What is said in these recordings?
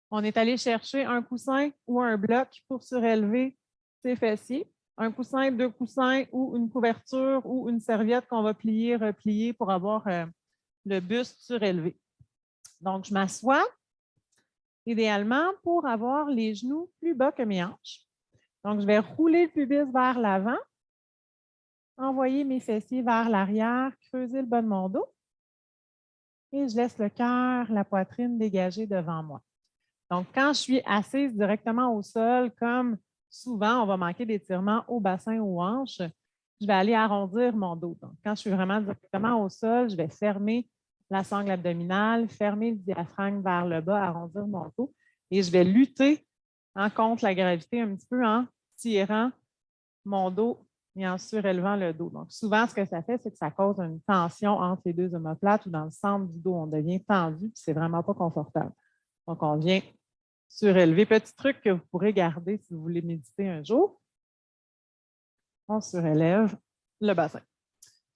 on est allé chercher un coussin ou un bloc pour surélever ses fessiers. Un coussin, deux coussins ou une couverture ou une serviette qu'on va plier, replier pour avoir le buste surélevé. Donc, je m'assois idéalement pour avoir les genoux plus bas que mes hanches. Donc, je vais rouler le pubis vers l'avant, envoyer mes fessiers vers l'arrière, creuser le bas de mon dos et je laisse le cœur, la poitrine dégagée devant moi. Donc, quand je suis assise directement au sol, comme souvent, on va manquer d'étirement au bassin ou aux hanches, je vais aller arrondir mon dos. Donc, quand je suis vraiment directement au sol, je vais fermer la sangle abdominale, fermer le diaphragme vers le bas, arrondir mon dos et je vais lutter contre la gravité un petit peu en tirant mon dos et en surélevant le dos. Donc, souvent, ce que ça fait, c'est que ça cause une tension entre les deux omoplates ou dans le centre du dos. On devient tendu et ce n'est vraiment pas confortable. Donc, on vient surélever. Petit truc que vous pourrez garder si vous voulez méditer un jour. On surélève le bassin.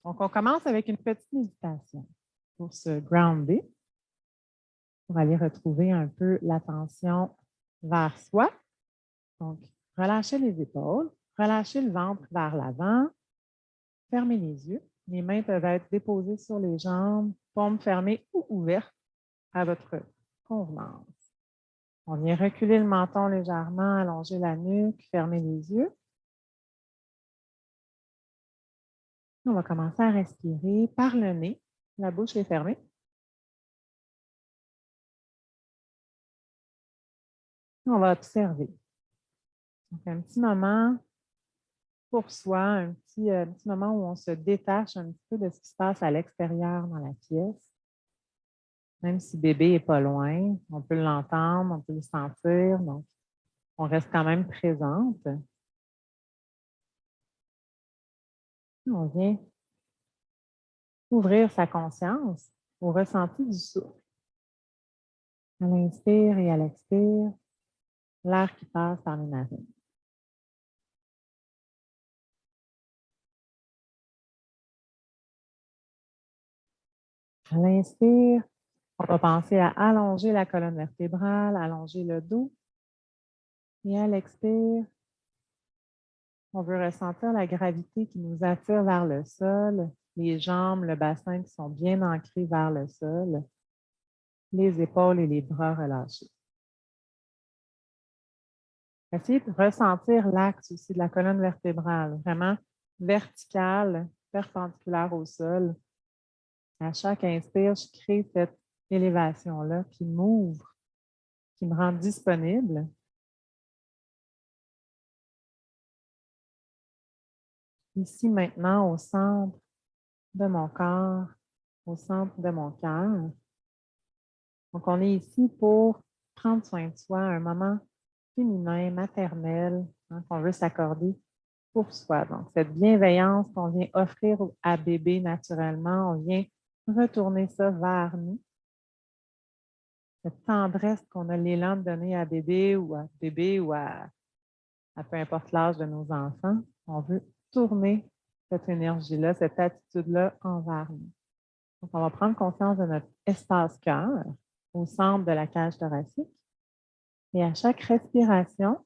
Donc, on commence avec une petite méditation pour se grounder, pour aller retrouver un peu l'attention vers soi. Donc, relâchez les épaules, relâchez le ventre vers l'avant, fermez les yeux. Les mains peuvent être déposées sur les jambes, paumes fermées ou ouvertes à votre convenance. On vient reculer le menton légèrement, allonger la nuque, fermer les yeux. On va commencer à respirer par le nez. La bouche est fermée. On va observer. Donc, un petit moment pour soi, un petit moment où on se détache un petit peu de ce qui se passe à l'extérieur dans la pièce. Même si bébé n'est pas loin, on peut l'entendre, on peut le sentir. Donc, on reste quand même présente. On vient ouvrir sa conscience au ressenti du souffle. À l'inspire et à l'expire, l'air qui passe par les narines. À l'inspire, on va penser à allonger la colonne vertébrale, allonger le dos. Et à l'expire, on veut ressentir la gravité qui nous attire vers le sol, les jambes, le bassin qui sont bien ancrés vers le sol, les épaules et les bras relâchés. Essayez de ressentir l'axe aussi de la colonne vertébrale, vraiment verticale, perpendiculaire au sol. À chaque inspire, je crée cette élévation-là qui m'ouvre, qui me rend disponible. Ici, maintenant, au centre de mon corps, au centre de mon cœur. Donc, on est ici pour prendre soin de soi, un moment féminin, maternel, qu'on veut s'accorder pour soi. Donc, cette bienveillance qu'on vient offrir à bébé naturellement, on vient retourner ça vers nous. Cette tendresse qu'on a l'élan de donner à bébé ou à peu importe l'âge de nos enfants, on veut tourner cette énergie-là, cette attitude-là envers nous. Donc, on va prendre conscience de notre espace cœur au centre de la cage thoracique. Et à chaque respiration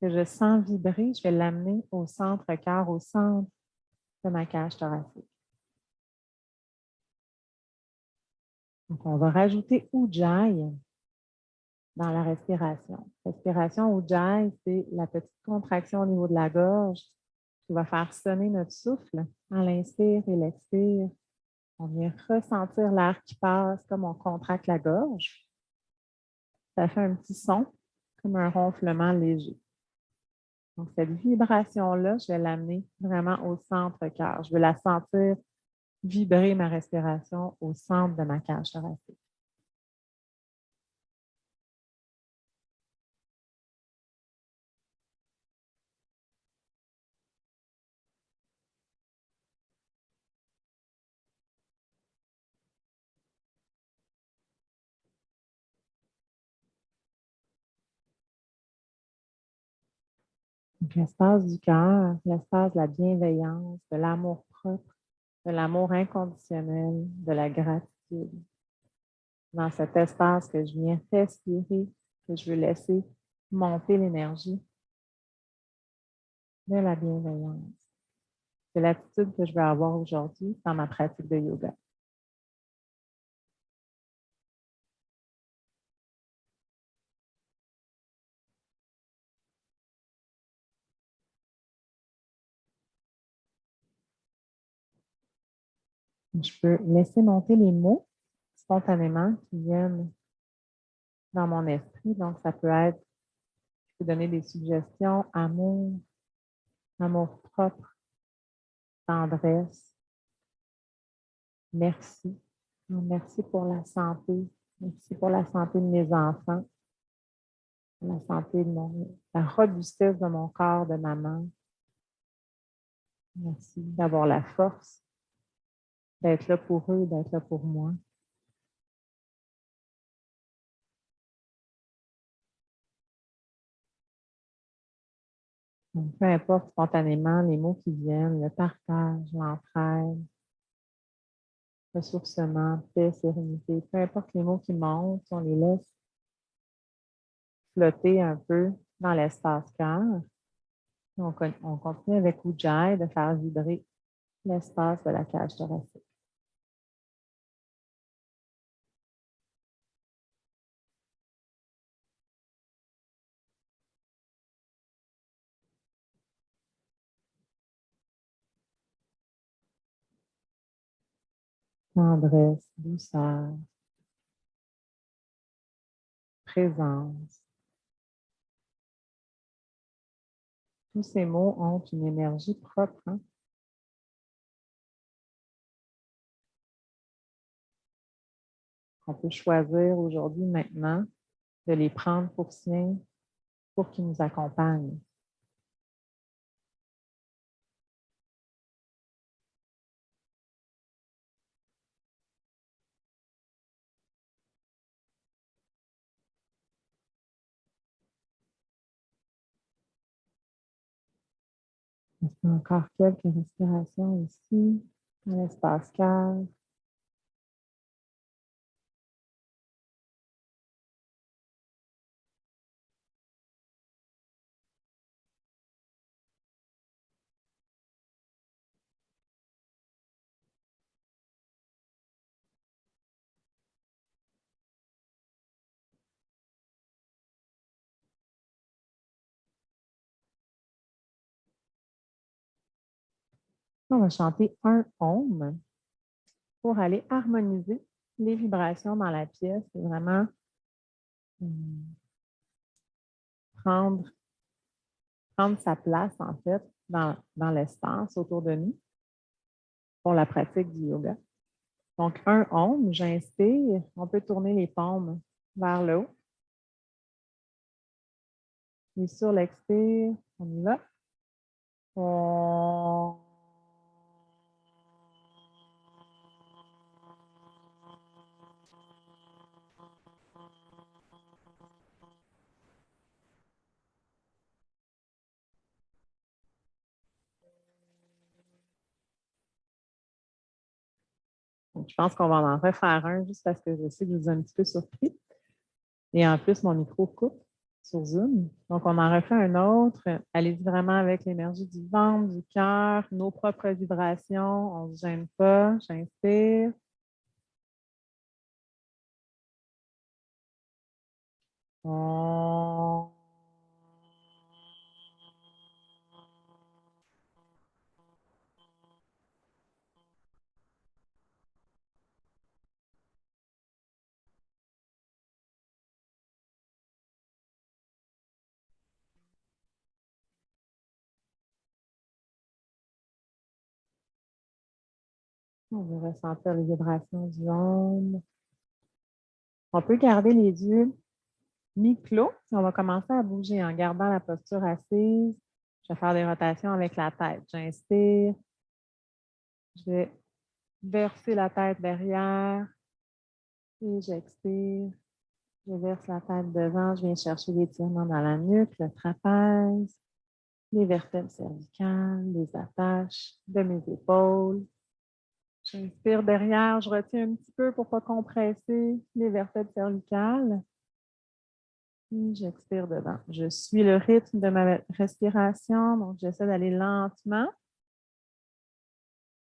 que je sens vibrer, je vais l'amener au centre cœur, au centre de ma cage thoracique. Donc, on va rajouter Ujjayi dans la respiration. Respiration Ujjayi, c'est la petite contraction au niveau de la gorge qui va faire sonner notre souffle à l'inspire et l'expire. On vient ressentir l'air qui passe comme on contracte la gorge. Ça fait un petit son, comme un ronflement léger. Donc, cette vibration-là, je vais l'amener vraiment au centre cœur. Je vais la sentir vibrer ma respiration au centre de ma cage thoracique. L'espace du cœur, l'espace de la bienveillance, de l'amour propre, de l'amour inconditionnel, de la gratitude. dans cet espace que je viens respirer, que je veux laisser monter l'énergie de la bienveillance. C'est l'attitude que je veux avoir aujourd'hui dans ma pratique de yoga. Je peux laisser monter les mots spontanément qui viennent dans mon esprit. Donc, ça peut être, je peux donner des suggestions, amour, amour propre, tendresse, merci. Merci pour la santé. Merci pour la santé de mes enfants, pour la santé de la robustesse de mon corps de maman. Merci d'avoir la force d'être là pour eux, d'être là pour moi. Donc, peu importe spontanément les mots qui viennent, le partage, l'entraide, ressourcement, paix, sérénité, peu importe les mots qui montent, on les laisse flotter un peu dans l'espace cœur. On continue avec Ujjayi de faire vibrer l'espace de la cage thoracique. Tendresse, douceur, présence. Tous ces mots ont une énergie propre. Hein? On peut choisir aujourd'hui, maintenant, de les prendre pour siens, pour qu'ils nous accompagnent. Il y a encore quelques respirations ici, dans l'espace cœur. On va chanter un Om pour aller harmoniser les vibrations dans la pièce et vraiment prendre sa place, en fait, dans l'espace autour de nous pour la pratique du yoga. Donc, un Om, j'inspire. On peut tourner les paumes vers le haut. Et sur l'expire, on y va. On... Donc, je pense qu'on va en refaire un juste parce que je sais que je vous ai un petit peu surpris. Et en plus, mon micro coupe sur Zoom. Donc, on en refait un autre. Allez-y vraiment avec l'énergie du ventre, du cœur, nos propres vibrations. On ne se gêne pas. J'inspire. On... On va ressentir les vibrations du ventre. On peut garder les yeux mi-clos. On va commencer à bouger en gardant la posture assise. Je vais faire des rotations avec la tête. J'inspire. Je vais verser la tête derrière et j'expire. Je verse la tête devant. Je viens chercher l'étirement dans la nuque, le trapèze, les vertèbres cervicales, les attaches de mes épaules. J'inspire derrière, je retiens un petit peu pour ne pas compresser les vertèbres cervicales. Puis j'expire devant. Je suis le rythme de ma respiration, donc j'essaie d'aller lentement.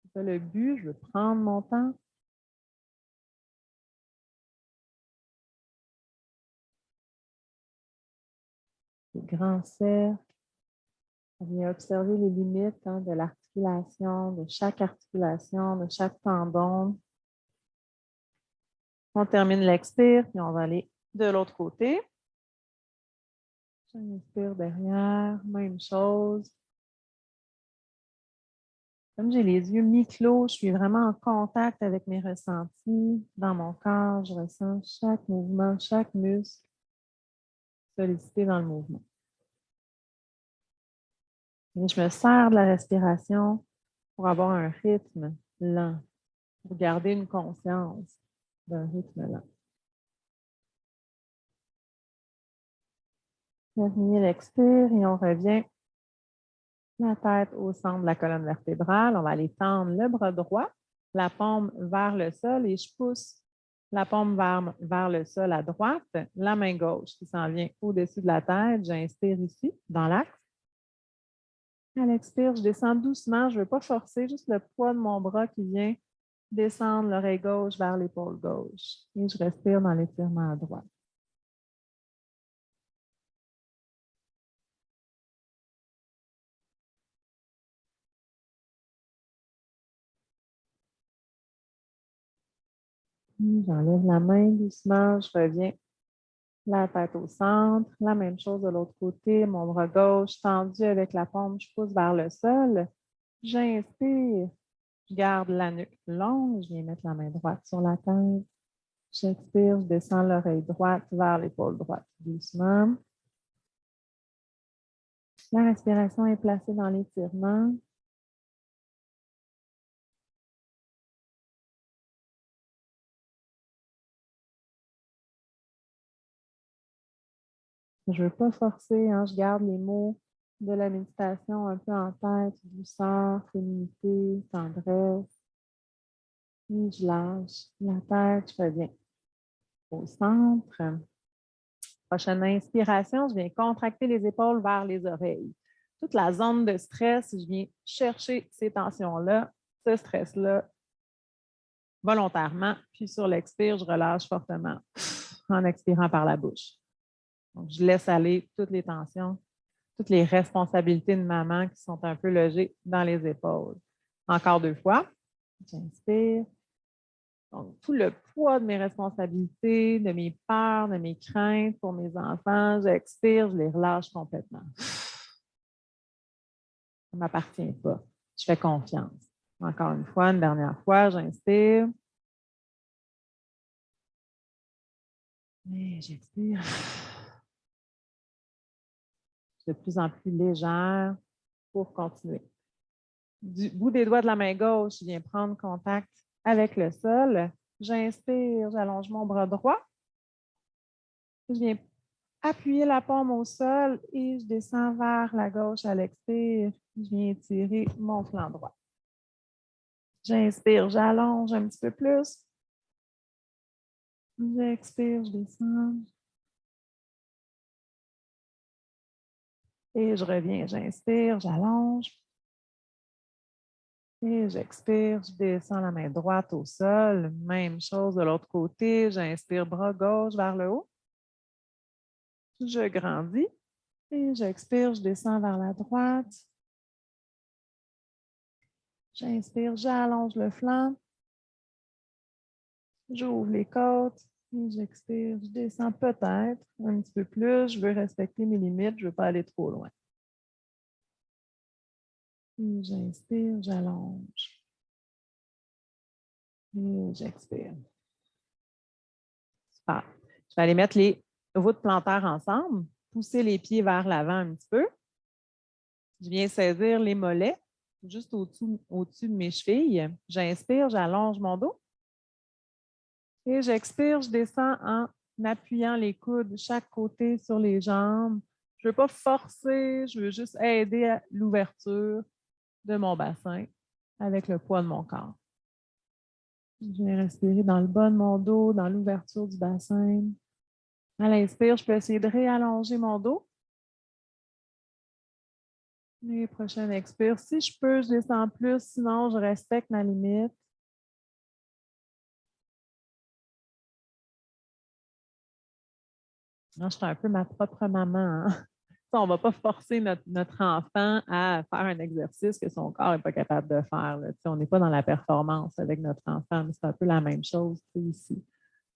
C'est ça le but, je veux prendre mon temps. Les grands cercles. On vient observer les limites de l'articulation, de chaque articulation, de chaque tendon. On termine l'expire, puis on va aller de l'autre côté. J'inspire derrière, même chose. Comme j'ai les yeux mi-clos, je suis vraiment en contact avec mes ressentis. Dans mon corps, je ressens chaque mouvement, chaque muscle sollicité dans le mouvement. Et je me sers de la respiration pour avoir un rythme lent, pour garder une conscience d'un rythme lent. Terminer l'expire et on revient la tête au centre de la colonne vertébrale. On va aller tendre le bras droit, la paume vers le sol et je pousse la paume vers le sol à droite, la main gauche qui s'en vient au-dessus de la tête. J'inspire ici, dans l'axe. À l'expire, je descends doucement. Je ne veux pas forcer, juste le poids de mon bras qui vient descendre l'oreille gauche vers l'épaule gauche. Et je respire dans l'étirement à droite. J'enlève la main doucement, je reviens la tête au centre. La même chose de l'autre côté, mon bras gauche tendu avec la paume, je pousse vers le sol. J'inspire, je garde la nuque longue, je viens mettre la main droite sur la tête. J'expire, je descends l'oreille droite vers l'épaule droite doucement. La respiration est placée dans l'étirement. Je ne veux pas forcer, je garde les mots de la méditation un peu en tête, douceur, féminité, tendresse. Puis je lâche la tête, je reviens au centre. Prochaine inspiration, je viens contracter les épaules vers les oreilles. Toute la zone de stress, je viens chercher ces tensions-là, ce stress-là, volontairement. Puis sur l'expire, je relâche fortement en expirant par la bouche. Donc, je laisse aller toutes les tensions, toutes les responsabilités de maman qui sont un peu logées dans les épaules. Encore 2 fois. J'inspire. Donc, tout le poids de mes responsabilités, de mes peurs, de mes craintes pour mes enfants, j'expire, je les relâche complètement. Ça ne m'appartient pas. Je fais confiance. Encore une fois, une dernière fois, j'inspire. Et j'expire. De plus en plus légère pour continuer. Du bout des doigts de la main gauche, je viens prendre contact avec le sol. J'inspire, j'allonge mon bras droit. Je viens appuyer la paume au sol et je descends vers la gauche à l'expire. Je viens étirer mon flanc droit. J'inspire, j'allonge un petit peu plus. J'expire, je descends. Et je reviens, j'inspire, j'allonge. Et j'expire, je descends la main droite au sol. Même chose de l'autre côté. J'inspire, bras gauche vers le haut. Je grandis. Et j'expire, je descends vers la droite. J'inspire, j'allonge le flanc. J'ouvre les côtes. Et j'expire, je descends peut-être un petit peu plus. Je veux respecter mes limites. Je ne veux pas aller trop loin. Et j'inspire, j'allonge. Et j'expire. Super. Je vais aller mettre les voûtes plantaires ensemble, pousser les pieds vers l'avant un petit peu. Je viens saisir les mollets juste au-dessus de mes chevilles. J'inspire, j'allonge mon dos. Et j'expire, je descends en appuyant les coudes de chaque côté sur les jambes. Je ne veux pas forcer, je veux juste aider à l'ouverture de mon bassin avec le poids de mon corps. Je vais respirer dans le bas de mon dos, dans l'ouverture du bassin. À l'inspire, je peux essayer de réallonger mon dos. Et prochaine expire. Si je peux, je descends plus, sinon je respecte ma limite. Non, je suis un peu ma propre maman. Hein? On ne va pas forcer notre enfant à faire un exercice que son corps n'est pas capable de faire. Là. On n'est pas dans la performance avec notre enfant, mais c'est un peu la même chose ici,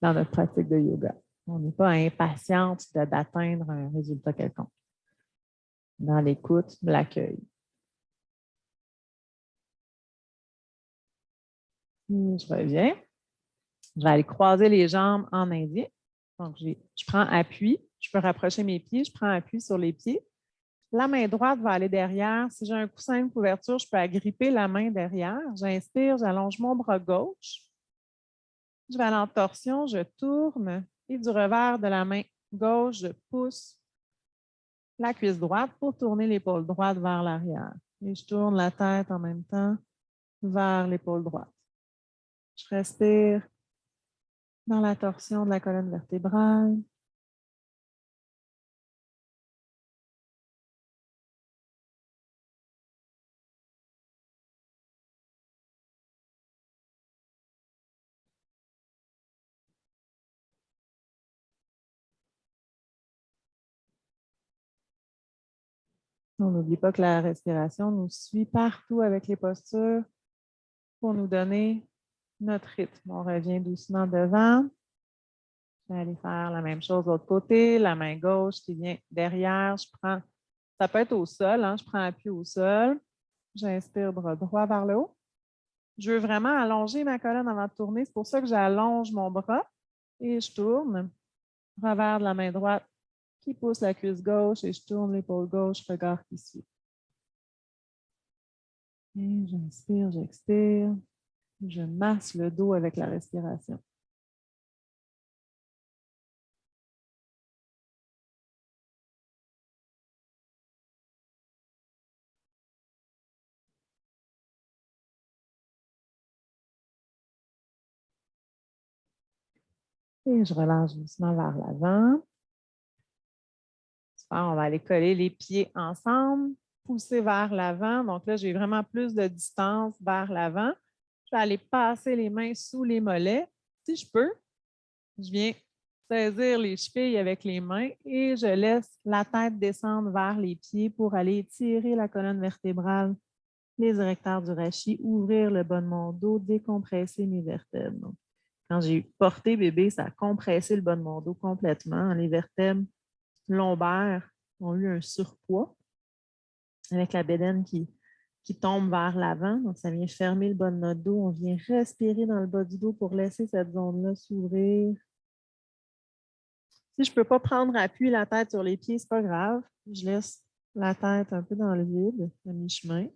dans notre pratique de yoga. On n'est pas impatiente d'atteindre un résultat quelconque. Dans l'écoute, l'accueil. Je reviens. Je vais aller croiser les jambes en indien. Donc, je prends appui. Je peux rapprocher mes pieds. Je prends appui sur les pieds. La main droite va aller derrière. Si j'ai un coussin de couverture, je peux agripper la main derrière. J'inspire, j'allonge mon bras gauche. Je vais aller en torsion, je tourne et du revers de la main gauche, je pousse la cuisse droite pour tourner l'épaule droite vers l'arrière. Et je tourne la tête en même temps vers l'épaule droite. Je respire dans la torsion de la colonne vertébrale. On n'oublie pas que la respiration nous suit partout avec les postures pour nous donner notre rythme. On revient doucement devant. Je vais aller faire la même chose de l'autre côté. La main gauche qui vient derrière. Je prends, ça peut être au sol, hein, je prends appui au sol. J'inspire bras droit vers le haut. Je veux vraiment allonger ma colonne avant de tourner. C'est pour ça que j'allonge mon bras et je tourne. Revers de la main droite qui pousse la cuisse gauche et je tourne l'épaule gauche, regard qui suit. Et j'inspire, j'expire. Je masse le dos avec la respiration. Et je relâche doucement vers l'avant. Super, on va aller coller les pieds ensemble, pousser vers l'avant. Donc là, j'ai vraiment plus de distance vers l'avant. Je vais aller passer les mains sous les mollets. Si je peux, je viens saisir les chevilles avec les mains et je laisse la tête descendre vers les pieds pour aller étirer la colonne vertébrale, les érecteurs du rachis, ouvrir le bas de mon dos, décompresser mes vertèbres. Donc, quand j'ai porté bébé, ça a compressé le bas de mon dos complètement. Les vertèbres lombaires ont eu un surpoids avec la bédaine qui tombe vers l'avant. Donc, ça vient fermer le bas de notre dos. On vient respirer dans le bas du dos pour laisser cette zone-là s'ouvrir. Si je ne peux pas prendre appui la tête sur les pieds, ce n'est pas grave. Je laisse la tête un peu dans le vide, à mi-chemin.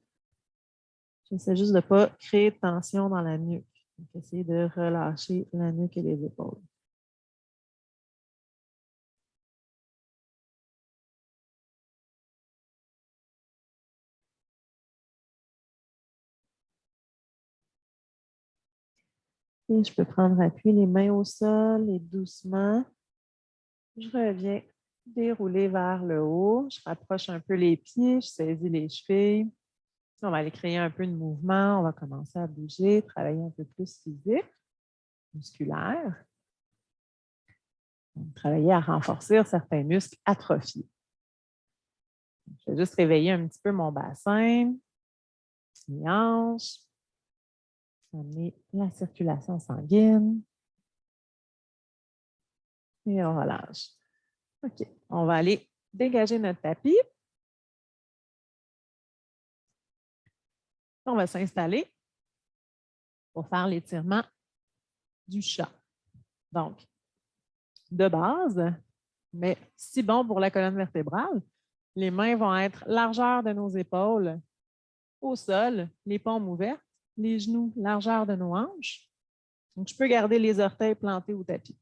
J'essaie juste de ne pas créer de tension dans la nuque. Donc, essayer de relâcher la nuque et les épaules. Et je peux prendre appui, les mains au sol et doucement, je reviens dérouler vers le haut. Je rapproche un peu les pieds, je saisis les chevilles. On va aller créer un peu de mouvement. On va commencer à bouger, travailler un peu plus physique, musculaire. Travailler à renforcer certains muscles atrophiés. Je vais juste réveiller un petit peu mon bassin, mes hanches, amener la circulation sanguine. Et on relâche. OK. On va aller dégager notre tapis. On va s'installer pour faire l'étirement du chat. Donc, de base, mais si bon pour la colonne vertébrale, les mains vont être largeur de nos épaules au sol, les paumes ouvertes, les genoux largeur de nos hanches. Donc, je peux garder les orteils plantés au tapis.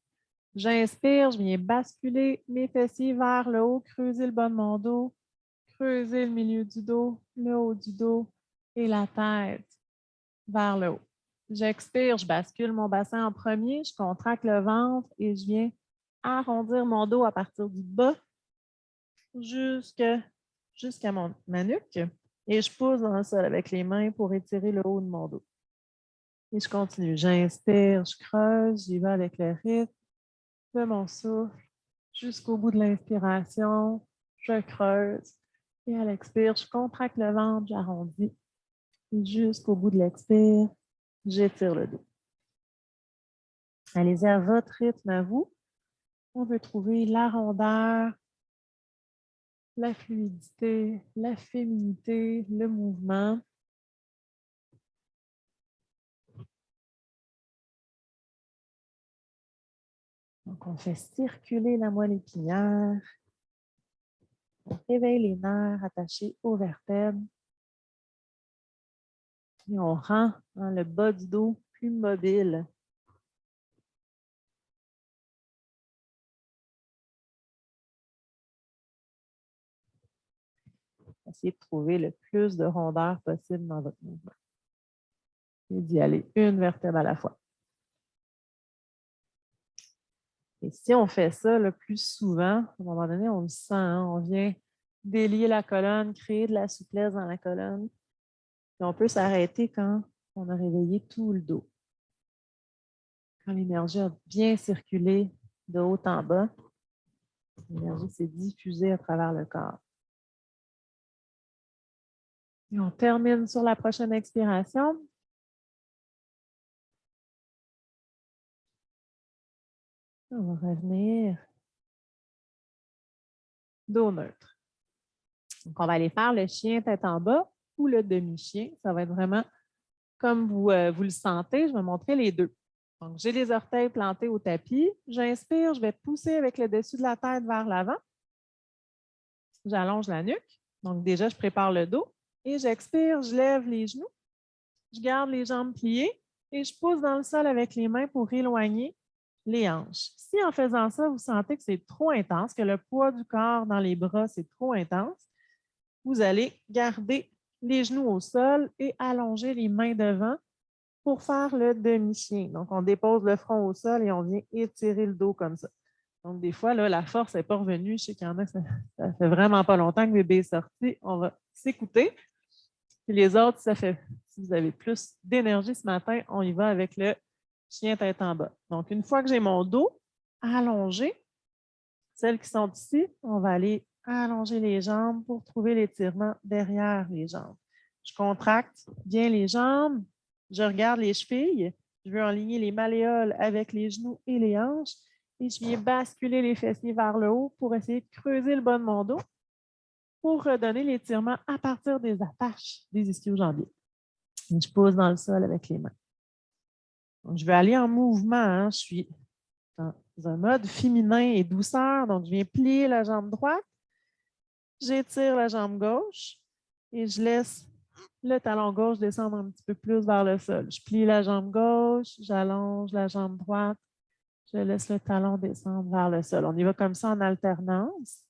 J'inspire, je viens basculer mes fessiers vers le haut, creuser le bas de mon dos, creuser le milieu du dos, le haut du dos et la tête vers le haut. J'expire, je bascule mon bassin en premier, je contracte le ventre et je viens arrondir mon dos à partir du bas jusqu'à ma nuque. Et je pousse dans le sol avec les mains pour étirer le haut de mon dos. Et je continue. J'inspire, je creuse, j'y vais avec le rythme de mon souffle jusqu'au bout de l'inspiration. Je creuse. Et à l'expire, je contracte le ventre, j'arrondis. Et jusqu'au bout de l'expire, j'étire le dos. Allez-y à votre rythme à vous. On veut trouver la rondeur, la fluidité, la féminité, le mouvement. Donc, on fait circuler la moelle épinière. On réveille les nerfs attachés aux vertèbres. Et on rend le bas du dos plus mobile. Essayez de trouver le plus de rondeur possible dans votre mouvement. Et d'y aller une vertèbre à la fois. Et si on fait ça le plus souvent, à un moment donné, on le sent, hein, on vient délier la colonne, créer de la souplesse dans la colonne. Et on peut s'arrêter quand on a réveillé tout le dos. Quand l'énergie a bien circulé de haut en bas, l'énergie s'est diffusée à travers le corps. Et on termine sur la prochaine expiration. On va revenir. Dos neutre. Donc, on va aller faire le chien tête en bas ou le demi-chien. Ça va être vraiment comme vous le sentez. Je vais montrer les deux. Donc, j'ai les orteils plantés au tapis. J'inspire, je vais pousser avec le dessus de la tête vers l'avant. J'allonge la nuque. Donc, déjà, je prépare le dos. Et j'expire, je lève les genoux. Je garde les jambes pliées et je pousse dans le sol avec les mains pour éloigner les hanches. Si en faisant ça, vous sentez que c'est trop intense, que le poids du corps dans les bras, c'est trop intense, vous allez garder les genoux au sol et allonger les mains devant pour faire le demi-chien. Donc, on dépose le front au sol et on vient étirer le dos comme ça. Donc, des fois, là, la force n'est pas revenue. Je sais qu'il y en a, ça fait vraiment pas longtemps que bébé est sorti. On va s'écouter. Puis les autres, si vous avez plus d'énergie ce matin, on y va avec le chien tête en bas. Donc, une fois que j'ai mon dos allongé, celles qui sont ici, on va aller allonger les jambes pour trouver l'étirement derrière les jambes. Je contracte bien les jambes, je regarde les chevilles, je veux aligner les malléoles avec les genoux et les hanches et je viens basculer les fessiers vers le haut pour essayer de creuser le bas de mon dos pour redonner l'étirement à partir des attaches des ischio-jambiers. Je pose dans le sol avec les mains. Donc, je vais aller en mouvement. Hein. Je suis dans un mode féminin et douceur. Donc, je viens plier la jambe droite. J'étire la jambe gauche et je laisse le talon gauche descendre un petit peu plus vers le sol. Je plie la jambe gauche, j'allonge la jambe droite, je laisse le talon descendre vers le sol. On y va comme ça en alternance.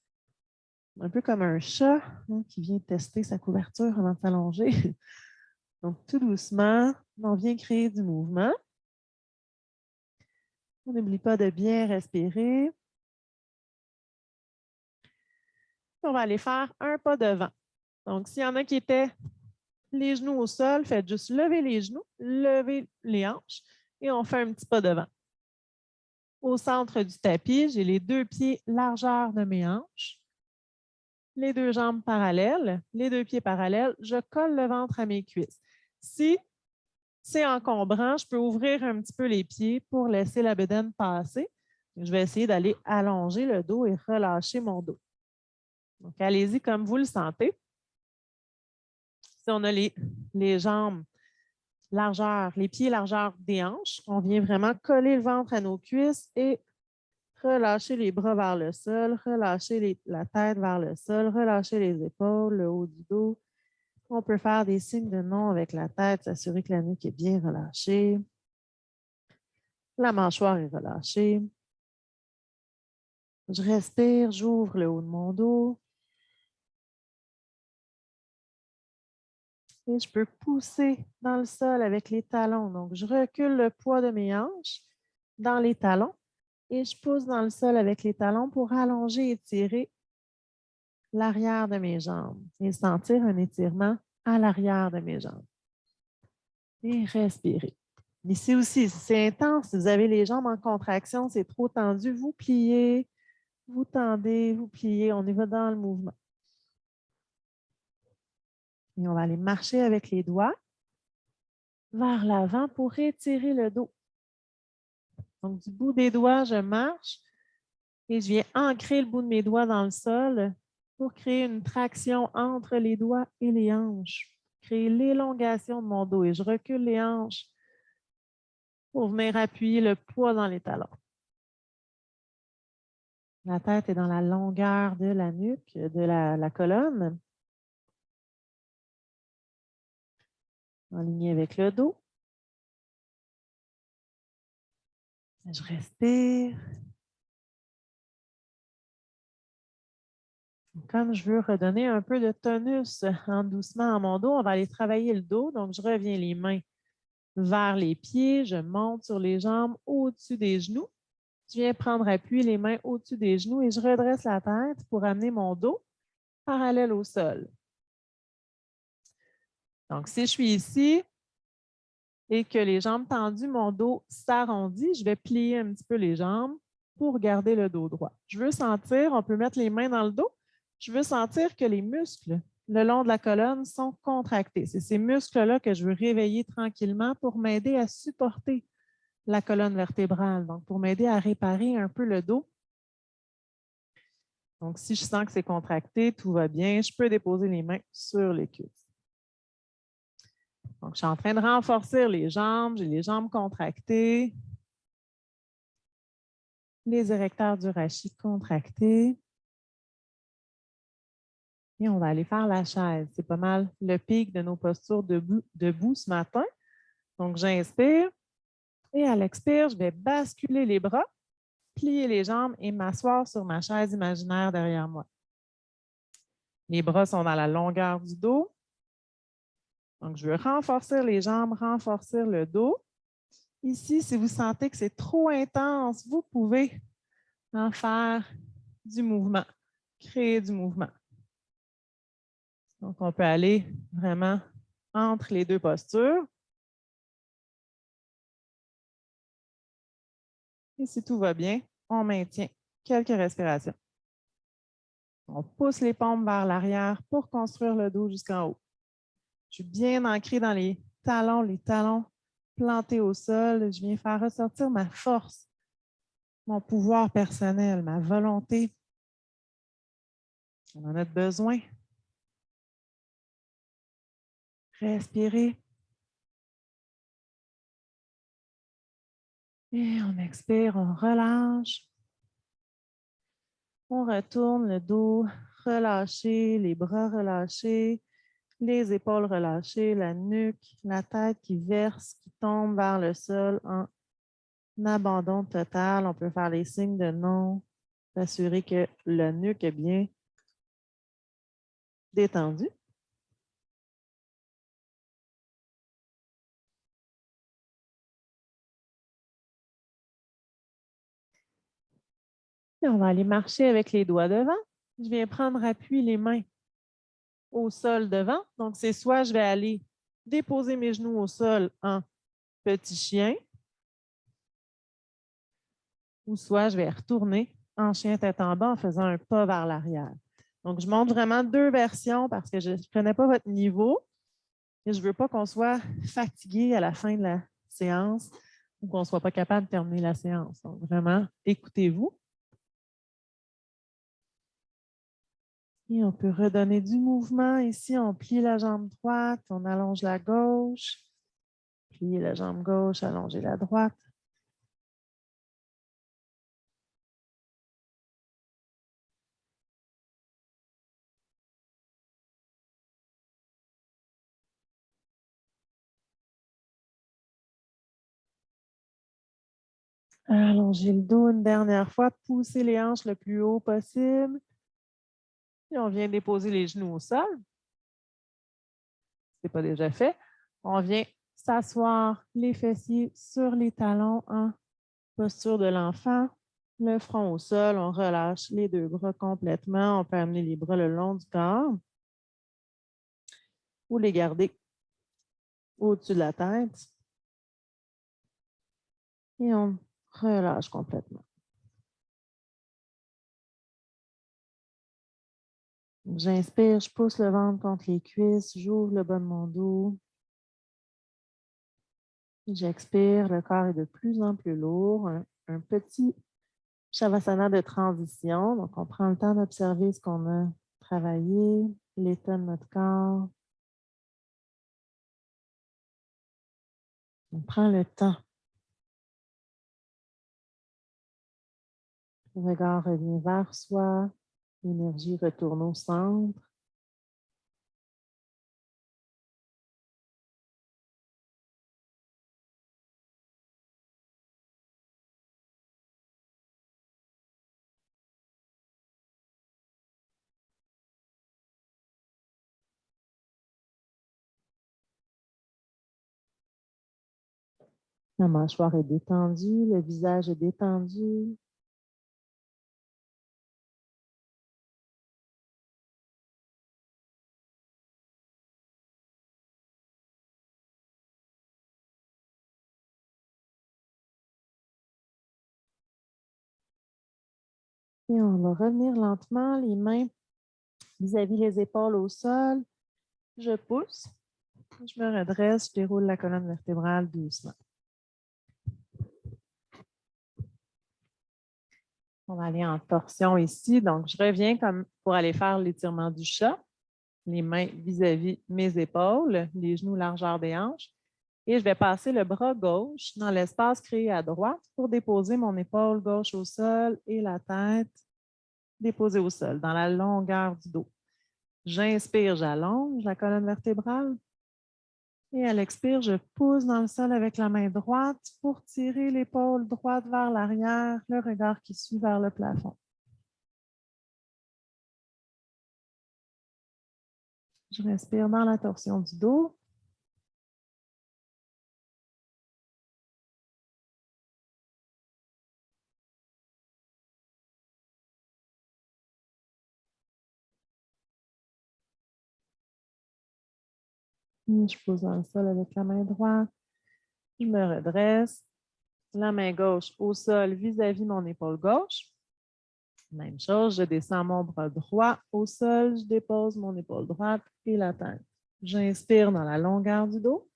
Un peu comme un chat hein, qui vient tester sa couverture avant de s'allonger. Donc, tout doucement, on vient créer du mouvement. On n'oublie pas de bien respirer. On va aller faire un pas devant. Donc, s'il y en a qui étaient les genoux au sol, faites juste lever les genoux, lever les hanches et on fait un petit pas devant. Au centre du tapis, j'ai les deux pieds largeur de mes hanches, les deux jambes parallèles, les deux pieds parallèles. Je colle le ventre à mes cuisses. Si c'est encombrant, je peux ouvrir un petit peu les pieds pour laisser la bedaine passer. Je vais essayer d'aller allonger le dos et relâcher mon dos. Donc, allez-y comme vous le sentez. Si on a les jambes largeur, les pieds largeur des hanches, on vient vraiment coller le ventre à nos cuisses et relâcher les bras vers le sol, relâcher la tête vers le sol, relâcher les épaules, le haut du dos. On peut faire des signes de non avec la tête, s'assurer que la nuque est bien relâchée. La mâchoire est relâchée. Je respire, j'ouvre le haut de mon dos. Et je peux pousser dans le sol avec les talons. Donc, je recule le poids de mes hanches dans les talons et je pousse dans le sol avec les talons pour allonger et étirer l'arrière de mes jambes et sentir un étirement à l'arrière de mes jambes. Et respirer. Ici aussi, si c'est intense, si vous avez les jambes en contraction, c'est trop tendu, vous pliez, vous tendez, vous pliez, on y va dans le mouvement. Et on va aller marcher avec les doigts vers l'avant pour étirer le dos. Donc, du bout des doigts, je marche et je viens ancrer le bout de mes doigts dans le sol pour créer une traction entre les doigts et les hanches, créer l'élongation de mon dos et je recule les hanches pour venir appuyer le poids dans les talons. La tête est dans la longueur de la nuque, de la colonne, en ligne avec le dos. Je respire. Comme je veux redonner un peu de tonus en doucement à mon dos, on va aller travailler le dos. Donc, je reviens les mains vers les pieds, je monte sur les jambes au-dessus des genoux. Je viens prendre appui, les mains au-dessus des genoux et je redresse la tête pour amener mon dos parallèle au sol. Donc, si je suis ici et que les jambes tendues, mon dos s'arrondit, je vais plier un petit peu les jambes pour garder le dos droit. Je veux sentir, on peut mettre les mains dans le dos, je veux sentir que les muscles le long de la colonne sont contractés. C'est ces muscles-là que je veux réveiller tranquillement pour m'aider à supporter la colonne vertébrale, donc pour m'aider à réparer un peu le dos. Donc, si je sens que c'est contracté, tout va bien, je peux déposer les mains sur les cuisses. Donc, je suis en train de renforcer les jambes, j'ai les jambes contractées, les érecteurs du rachis contractés. Et on va aller faire la chaise. C'est pas mal le pic de nos postures debout ce matin. Donc, j'inspire et à l'expire, je vais basculer les bras, plier les jambes et m'asseoir sur ma chaise imaginaire derrière moi. Les bras sont dans la longueur du dos. Donc, je veux renforcer les jambes, renforcer le dos. Ici, si vous sentez que c'est trop intense, vous pouvez en faire du mouvement, créer du mouvement. Donc, on peut aller vraiment entre les deux postures. Et si tout va bien, on maintient quelques respirations. On pousse les paumes vers l'arrière pour construire le dos jusqu'en haut. Je suis bien ancrée dans les talons plantés au sol. Je viens faire ressortir ma force, mon pouvoir personnel, ma volonté. On en a besoin. Respirez. Et on expire, on relâche. On retourne le dos relâché, les bras relâchés, les épaules relâchées, la nuque, la tête qui verse, qui tombe vers le sol en abandon total. On peut faire les signes de non, s'assurer que la nuque est bien détendue. Et on va aller marcher avec les doigts devant. Je viens prendre appui les mains au sol devant. Donc, c'est soit je vais aller déposer mes genoux au sol en petit chien, ou soit je vais retourner en chien tête en bas en faisant un pas vers l'arrière. Donc, je montre vraiment deux versions parce que je ne connais pas votre niveau et je ne veux pas qu'on soit fatigué à la fin de la séance ou qu'on ne soit pas capable de terminer la séance. Donc, vraiment, écoutez-vous. Et on peut redonner du mouvement. Ici, on plie la jambe droite, on allonge la gauche, plier la jambe gauche, allonger la droite. Allonger le dos une dernière fois, pousser les hanches le plus haut possible. Et on vient déposer les genoux au sol. ce n'est pas déjà fait. On vient s'asseoir les fessiers sur les talons en posture de l'enfant, le front au sol. On relâche les deux bras complètement. On peut amener les bras le long du corps ou les garder au-dessus de la tête. Et on relâche complètement. J'inspire, je pousse le ventre contre les cuisses, j'ouvre le bas de mon dos. J'expire, le corps est de plus en plus lourd. Un petit Shavasana de transition. Donc, on prend le temps d'observer ce qu'on a travaillé, l'état de notre corps. On prend le temps. Le regard revient vers soi. L'énergie retourne au centre. La mâchoire est détendue, le visage est détendu. Et on va revenir lentement, les mains vis-à-vis les épaules au sol. Je pousse, je me redresse, je déroule la colonne vertébrale doucement. On va aller en torsion ici. Donc, je reviens comme pour aller faire l'étirement du chat. Les mains vis-à-vis mes épaules, les genoux largeur des hanches. Et je vais passer le bras gauche dans l'espace créé à droite pour déposer mon épaule gauche au sol et la tête déposée au sol, dans la longueur du dos. J'inspire, j'allonge la colonne vertébrale. Et à l'expire, je pousse dans le sol avec la main droite pour tirer l'épaule droite vers l'arrière, le regard qui suit vers le plafond. Je respire dans la torsion du dos. Je pose dans le sol avec la main droite. Je me redresse. La main gauche au sol vis-à-vis mon épaule gauche. Même chose, je descends mon bras droit au sol, je dépose mon épaule droite et la tête. J'inspire dans la longueur du dos.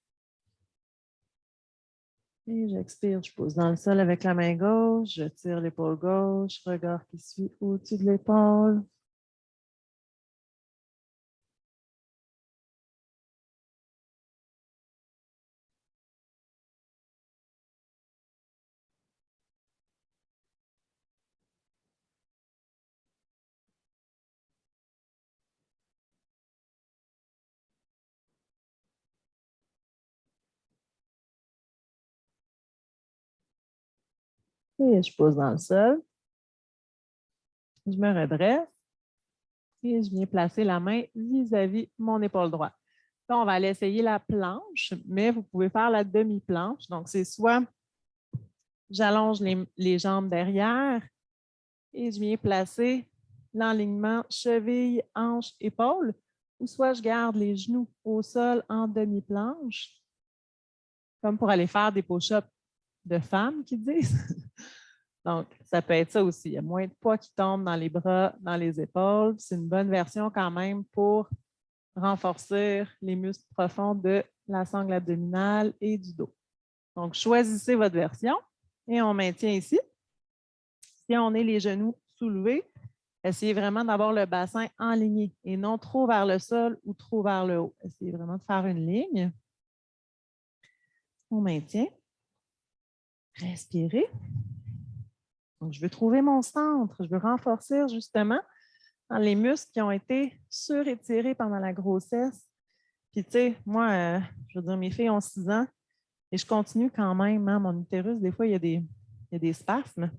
Et j'expire, je pose dans le sol avec la main gauche, je tire l'épaule gauche, regard qui suit au-dessus de l'épaule. Et je pose dans le sol. Je me redresse et je viens placer la main vis-à-vis mon épaule droite. Là, on va aller essayer la planche, mais vous pouvez faire la demi-planche. Donc, c'est soit j'allonge les jambes derrière et je viens placer l'enlignement cheville, hanche, épaule, ou soit je garde les genoux au sol en demi-planche, comme pour aller faire des push-ups de femmes qui disent. Donc, ça peut être ça aussi. Il y a moins de poids qui tombe dans les bras, dans les épaules. C'est une bonne version quand même pour renforcer les muscles profonds de la sangle abdominale et du dos. Donc, choisissez votre version et on maintient ici. Si on est les genoux soulevés, essayez vraiment d'avoir le bassin enligné et non trop vers le sol ou trop vers le haut. Essayez vraiment de faire une ligne. On maintient. Respirez. Donc, je veux trouver mon centre. Je veux renforcer justement dans les muscles qui ont été surétirés pendant la grossesse. Puis, tu sais, moi, je veux dire, mes filles ont 6 ans et je continue quand même. Hein, mon utérus, des fois, il y a des spasmes.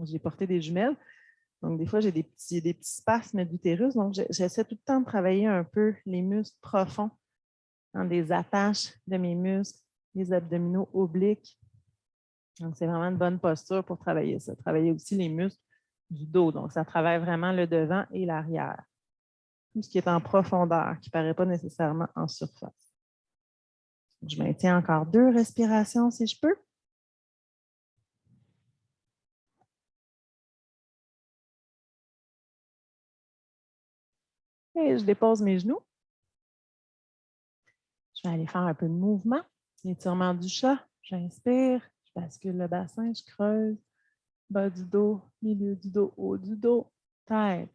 J'ai porté des jumelles. Donc, des fois, j'ai des petits spasmes d'utérus. Donc, j'essaie tout le temps de travailler un peu les muscles profonds dans des attaches de mes muscles, les abdominaux obliques. Donc, c'est vraiment une bonne posture pour travailler ça. Travailler aussi les muscles du dos. Donc, ça travaille vraiment le devant et l'arrière. Tout ce qui est en profondeur, qui ne paraît pas nécessairement en surface. Je maintiens encore 2 respirations si je peux. Et je dépose mes genoux. Je vais aller faire un peu de mouvement. L'étirement du chat. J'inspire, je bascule le bassin, je creuse. Bas du dos, milieu du dos, haut du dos, tête.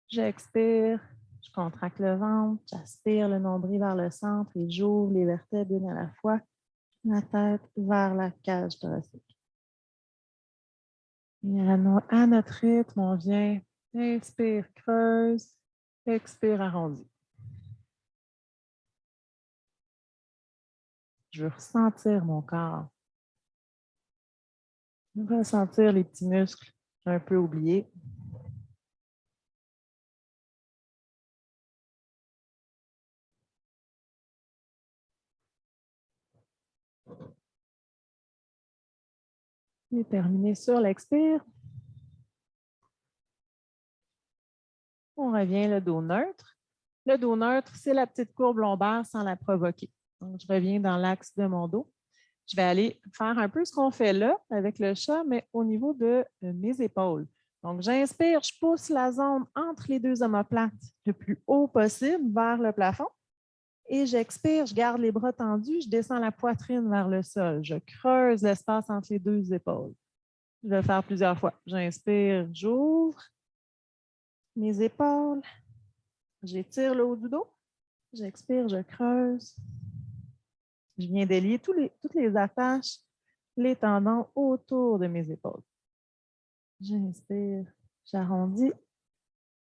J'expire, je contracte le ventre, j'aspire le nombril vers le centre et j'ouvre les vertèbres une à la fois, la tête vers la cage thoracique. Et à notre rythme, on vient, inspire, creuse, expire, arrondis. Je veux ressentir mon corps. Je veux ressentir les petits muscles un peu oubliés. Et terminé sur l'expire. On revient le dos neutre. Le dos neutre, c'est la petite courbe lombaire sans la provoquer. Donc, je reviens dans l'axe de mon dos. Je vais aller faire un peu ce qu'on fait là avec le chat, mais au niveau de mes épaules. Donc, j'inspire, je pousse la zone entre les 2 omoplates le plus haut possible vers le plafond. Et j'expire, je garde les bras tendus, je descends la poitrine vers le sol. Je creuse l'espace entre les 2 épaules. Je vais le faire plusieurs fois. J'inspire, j'ouvre mes épaules. J'étire le haut du dos. J'expire, je creuse. Je viens délier toutes les attaches, les tendons autour de mes épaules. J'inspire, j'arrondis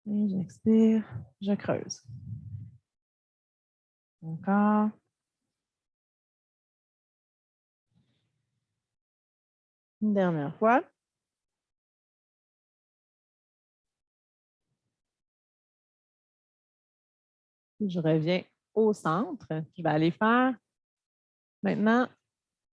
et j'expire, je creuse. Encore. Une dernière fois. Je reviens au centre. Je vais aller faire maintenant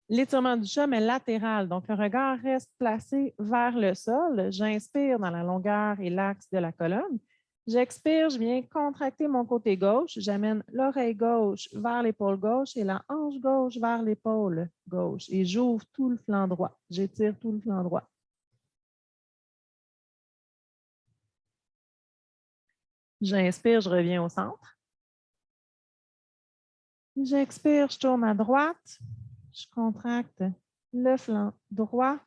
l'étirement du chat, mais latéral. Donc, le regard reste placé vers le sol. J'inspire dans la longueur et l'axe de la colonne. J'expire, je viens contracter mon côté gauche. J'amène l'oreille gauche vers l'épaule gauche et la hanche gauche vers l'épaule gauche. Et j'ouvre tout le flanc droit. J'étire tout le flanc droit. J'inspire, je reviens au centre. J'expire, je tourne à droite. Je contracte le flanc droit.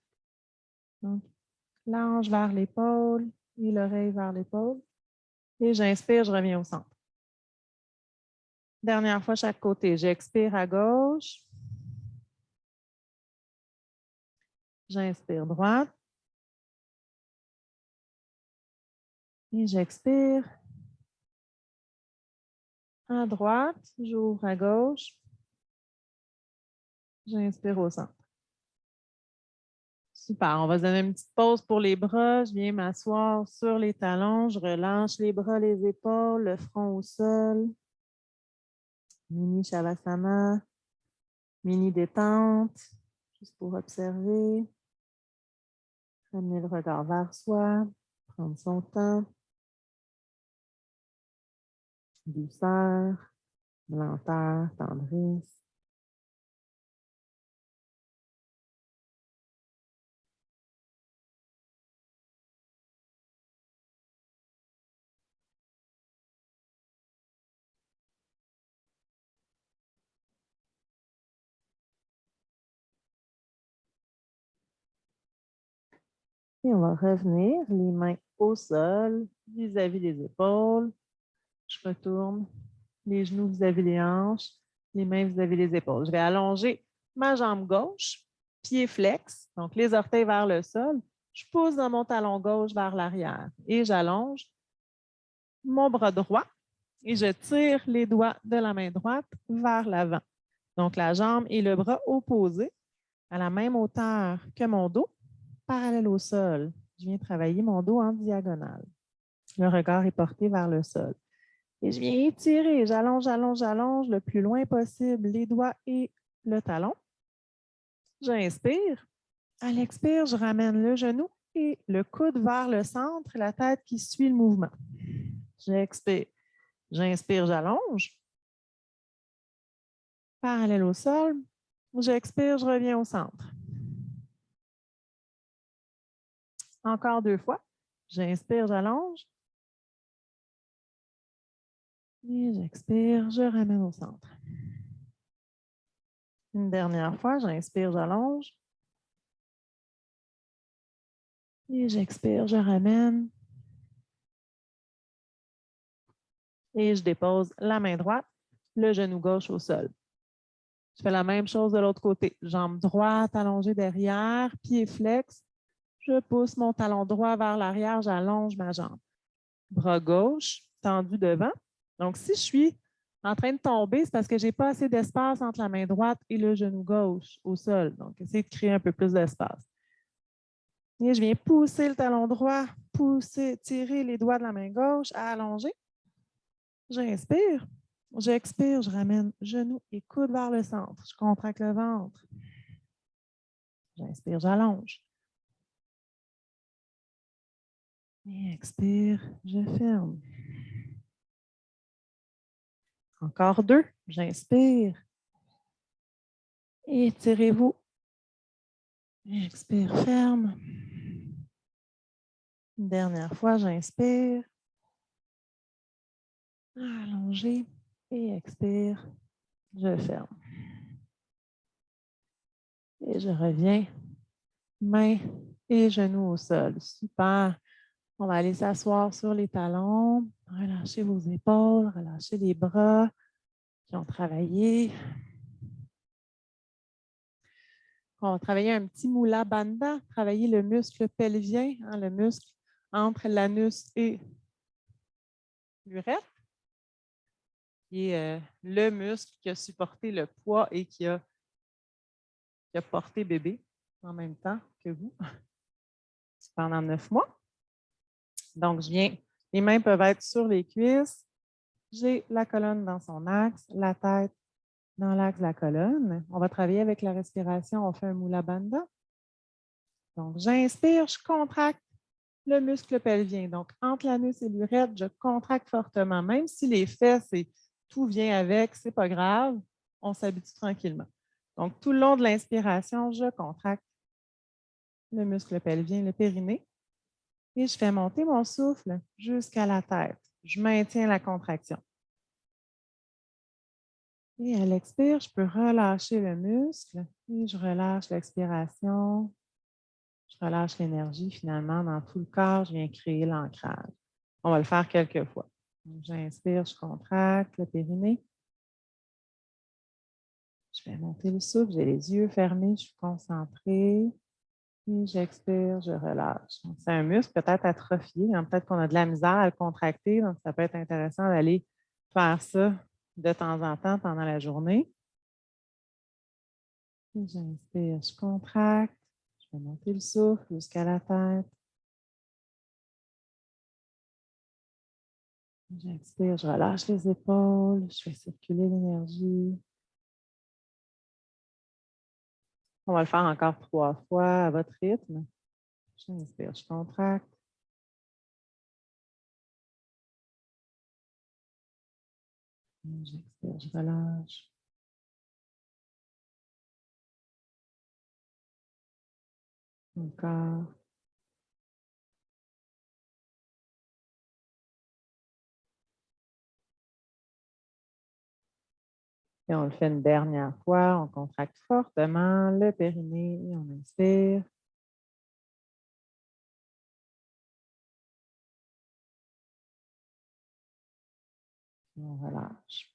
Donc, la hanche vers l'épaule et l'oreille vers l'épaule. Et j'inspire, je reviens au centre. Dernière fois, chaque côté. J'expire à gauche. J'inspire droite. Et j'expire à droite. J'ouvre à gauche. J'inspire au centre. Super. On va se donner une petite pause pour les bras. Je viens m'asseoir sur les talons. Je relâche les bras, les épaules, le front au sol. Mini Shavasana. Mini détente. Juste pour observer. Ramener le regard vers soi. Prendre son temps. Douceur, lenteur, tendresse. Et on va revenir, les mains au sol, vis-à-vis des épaules. Je retourne les genoux vis-à-vis des hanches, les mains vis-à-vis des épaules. Je vais allonger ma jambe gauche, pied flex, donc les orteils vers le sol. Je pousse dans mon talon gauche vers l'arrière et j'allonge mon bras droit et je tire les doigts de la main droite vers l'avant. Donc, la jambe et le bras opposés à la même hauteur que mon dos, parallèle au sol. Je viens travailler mon dos en diagonale. Le regard est porté vers le sol. Et je viens étirer, j'allonge, j'allonge, j'allonge le plus loin possible les doigts et le talon. J'inspire. À l'expire, je ramène le genou et le coude vers le centre, la tête qui suit le mouvement. J'expire. J'inspire, j'allonge. Parallèle au sol. J'expire, je reviens au centre. Encore 2 fois. J'inspire, j'allonge. Et j'expire, je ramène au centre. Une dernière fois, j'inspire, j'allonge. Et j'expire, je ramène. Et je dépose la main droite, le genou gauche au sol. Je fais la même chose de l'autre côté. Jambe droite allongée derrière, pied flex. Je pousse mon talon droit vers l'arrière, j'allonge ma jambe. Bras gauche tendu devant. Donc, si je suis en train de tomber, c'est parce que je n'ai pas assez d'espace entre la main droite et le genou gauche au sol. Donc, essayez de créer un peu plus d'espace. Et je viens pousser le talon droit, pousser, tirer les doigts de la main gauche, allonger. J'inspire. J'expire, je ramène genou et coude vers le centre. Je contracte le ventre. J'inspire, j'allonge. Et expire, je ferme. Encore 2. J'inspire. Étirez-vous. Expire, ferme. Une dernière fois, j'inspire. Allongez et expire. Je ferme. Et je reviens. Mains et genoux au sol. Super. On va aller s'asseoir sur les talons. Relâchez vos épaules, relâchez les bras qui ont travaillé. On va travailler un petit Mula Bandha, travailler le muscle pelvien, le muscle entre l'anus et l'urètre, qui est le muscle qui a supporté le poids et qui a porté bébé en même temps que vous pendant 9 mois. Donc, les mains peuvent être sur les cuisses. J'ai la colonne dans son axe, la tête dans l'axe de la colonne. On va travailler avec la respiration. On fait un Mula Bandha. Donc, j'inspire, je contracte le muscle pelvien. Donc, entre l'anus et l'urètre, je contracte fortement. Même si les fesses et tout vient avec, ce n'est pas grave. On s'habitue tranquillement. Donc, tout le long de l'inspiration, je contracte le muscle pelvien, le périnée. Et je fais monter mon souffle jusqu'à la tête. Je maintiens la contraction. Et à l'expire, je peux relâcher le muscle et je relâche l'expiration. Je relâche l'énergie finalement dans tout le corps. Je viens créer l'ancrage. On va le faire quelques fois. J'inspire, je contracte le périnée. Je fais monter le souffle. J'ai les yeux fermés. Je suis concentrée. Et j'expire, je relâche. C'est un muscle peut-être atrophié. Peut-être qu'on a de la misère à le contracter. Donc, ça peut être intéressant d'aller faire ça de temps en temps pendant la journée. J'inspire, je contracte. Je fais monter le souffle jusqu'à la tête. J'expire, je relâche les épaules. Je fais circuler l'énergie. On va le faire encore 3 fois à votre rythme. J'inspire, je contracte. J'expire, je relâche. Encore. Et on le fait une dernière fois. On contracte fortement le périnée et on inspire. Et on relâche.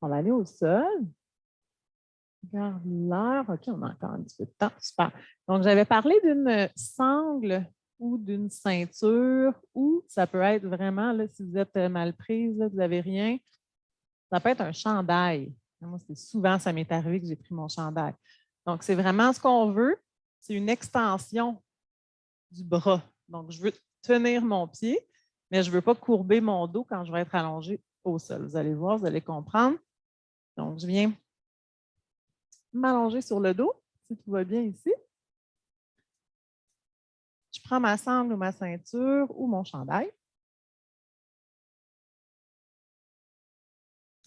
On va aller au sol. Regarde l'heure. OK, on a encore un petit peu de temps. Super. Donc, j'avais parlé d'une sangle ou d'une ceinture ou ça peut être vraiment, là, si vous êtes mal prise, là, vous n'avez rien, ça peut être un chandail. Moi, souvent, ça m'est arrivé que j'ai pris mon chandail. Donc, c'est vraiment ce qu'on veut. C'est une extension du bras. Donc, je veux tenir mon pied, mais je ne veux pas courber mon dos quand je vais être allongée au sol. Vous allez voir, vous allez comprendre. Donc, je viens m'allonger sur le dos, si tout va bien ici. Je prends ma sangle ou ma ceinture ou mon chandail.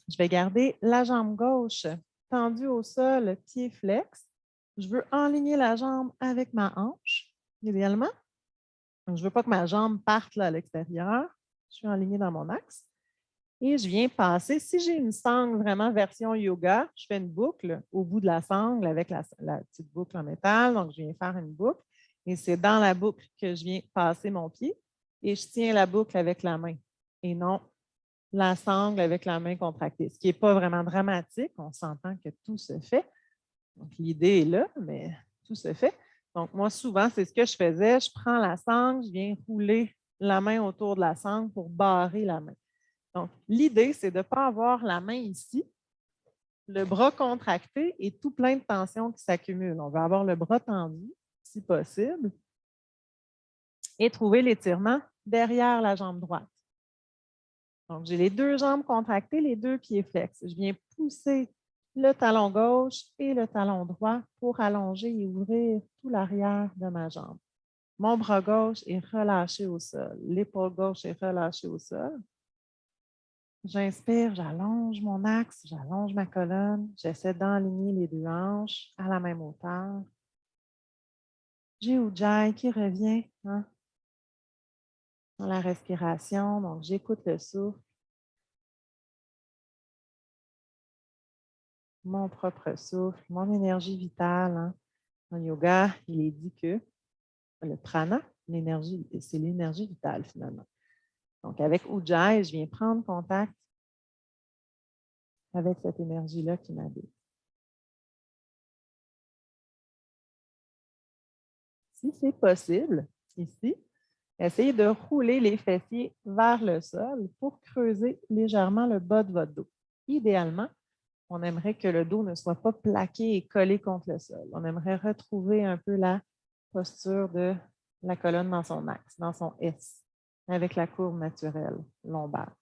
Je vais garder la jambe gauche tendue au sol, pied flex. Je veux enligner la jambe avec ma hanche, idéalement. Donc, je ne veux pas que ma jambe parte là, à l'extérieur. Je suis alignée dans mon axe. Et je viens passer, si j'ai une sangle vraiment version yoga, je fais une boucle au bout de la sangle avec la petite boucle en métal. Donc, je viens faire une boucle. Et c'est dans la boucle que je viens passer mon pied. Et je tiens la boucle avec la main et non la sangle avec la main contractée. Ce qui n'est pas vraiment dramatique. On s'entend que tout se fait. Donc, l'idée est là, mais tout se fait. Donc, moi, souvent, c'est ce que je faisais. Je prends la sangle, je viens rouler la main autour de la sangle pour barrer la main. Donc, l'idée, c'est de ne pas avoir la main ici, le bras contracté et tout plein de tensions qui s'accumulent. On va avoir le bras tendu, si possible, et trouver l'étirement derrière la jambe droite. Donc, j'ai les deux jambes contractées, les deux pieds flex. Je viens pousser le talon gauche et le talon droit pour allonger et ouvrir tout l'arrière de ma jambe. Mon bras gauche est relâché au sol. L'épaule gauche est relâchée au sol. J'inspire, j'allonge mon axe, j'allonge ma colonne. J'essaie d'enligner les deux hanches à la même hauteur. J'ai Ujjayi qui revient dans la respiration. Donc, j'écoute le souffle. Mon propre souffle, mon énergie vitale. En yoga, il est dit que le prana, l'énergie, c'est l'énergie vitale finalement. Donc, avec Ujjayi, je viens prendre contact avec cette énergie-là qui m'habite. Si c'est possible, ici, essayez de rouler les fessiers vers le sol pour creuser légèrement le bas de votre dos. Idéalement, on aimerait que le dos ne soit pas plaqué et collé contre le sol. On aimerait retrouver un peu la posture de la colonne dans son axe, dans son S, avec la courbe naturelle lombaire.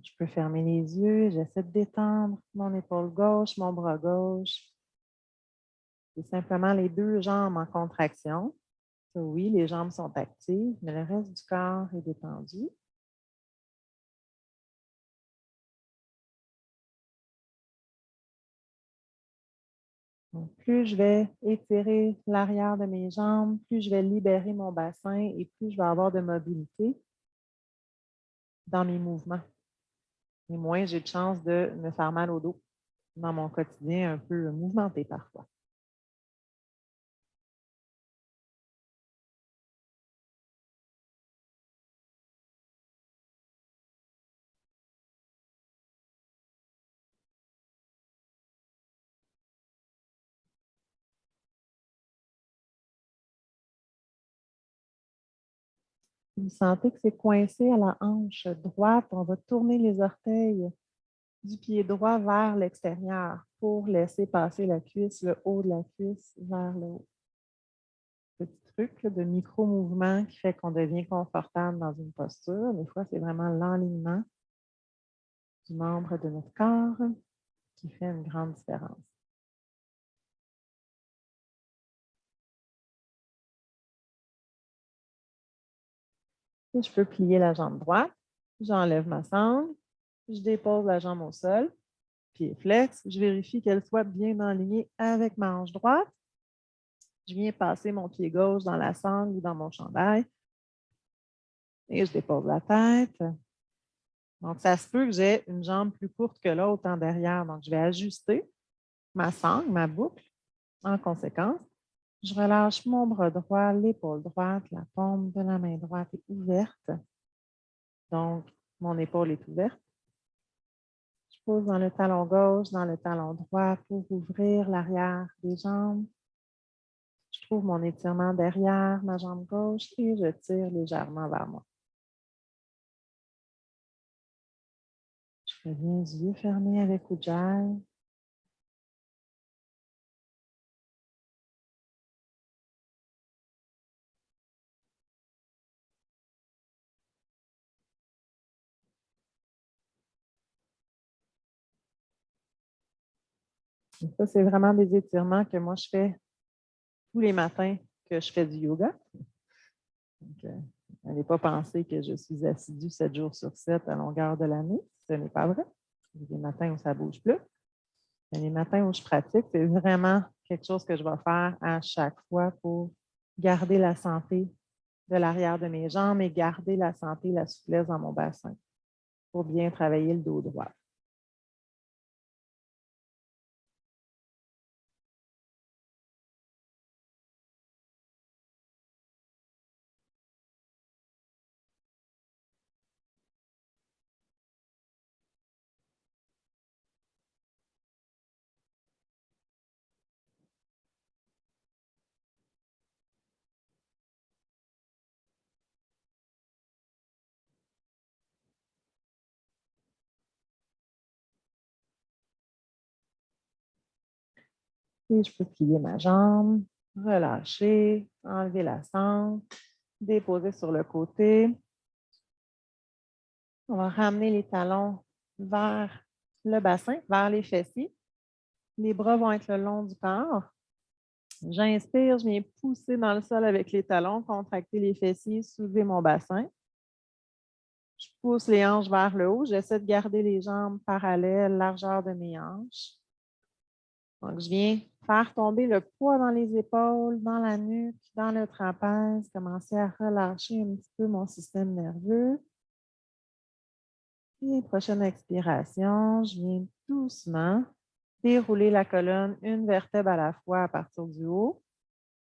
Je peux fermer les yeux, j'essaie de détendre mon épaule gauche, mon bras gauche. C'est simplement les deux jambes en contraction. Oui, les jambes sont actives, mais le reste du corps est détendu. Donc, plus je vais étirer l'arrière de mes jambes, plus je vais libérer mon bassin et plus je vais avoir de mobilité dans mes mouvements. Et moins j'ai de chances de me faire mal au dos dans mon quotidien un peu mouvementé parfois. Vous sentez que c'est coincé à la hanche droite. On va tourner les orteils du pied droit vers l'extérieur pour laisser passer la cuisse, le haut de la cuisse vers le haut. Petit truc là, de micro-mouvement qui fait qu'on devient confortable dans une posture. Des fois, c'est vraiment l'alignement du membre de notre corps qui fait une grande différence. Et je peux plier la jambe droite. J'enlève ma sangle. Je dépose la jambe au sol. Pied flex. Je vérifie qu'elle soit bien alignée avec ma hanche droite. Je viens passer mon pied gauche dans la sangle ou dans mon chandail. Et je dépose la tête. Donc, ça se peut que j'ai une jambe plus courte que l'autre en derrière. Donc, je vais ajuster ma sangle, ma boucle en conséquence. Je relâche mon bras droit, l'épaule droite, la paume de la main droite est ouverte. Donc, mon épaule est ouverte. Je pose dans le talon gauche, dans le talon droit pour ouvrir l'arrière des jambes. Je trouve mon étirement derrière ma jambe gauche et je tire légèrement vers moi. Je reviens les yeux fermés avec Ujjayi. Ça, c'est vraiment des étirements que moi, je fais tous les matins que je fais du yoga. Donc, n'allez pas penser que je suis assidue 7 jours sur 7 à longueur de l'année. Ce n'est pas vrai. Il y a des matins où ça ne bouge plus. Mais les matins où je pratique, c'est vraiment quelque chose que je vais faire à chaque fois pour garder la santé de l'arrière de mes jambes et garder la santé, la souplesse dans mon bassin pour bien travailler le dos droit. Et je peux plier ma jambe, relâcher, enlever la sangle, déposer sur le côté. On va ramener les talons vers le bassin, vers les fessiers. Les bras vont être le long du corps. J'inspire, je viens pousser dans le sol avec les talons, contracter les fessiers, soulever mon bassin. Je pousse les hanches vers le haut. J'essaie de garder les jambes parallèles, largeur de mes hanches. Donc, je viens faire tomber le poids dans les épaules, dans la nuque, dans le trapèze, commencer à relâcher un petit peu mon système nerveux. Et prochaine expiration, je viens doucement dérouler la colonne une vertèbre à la fois à partir du haut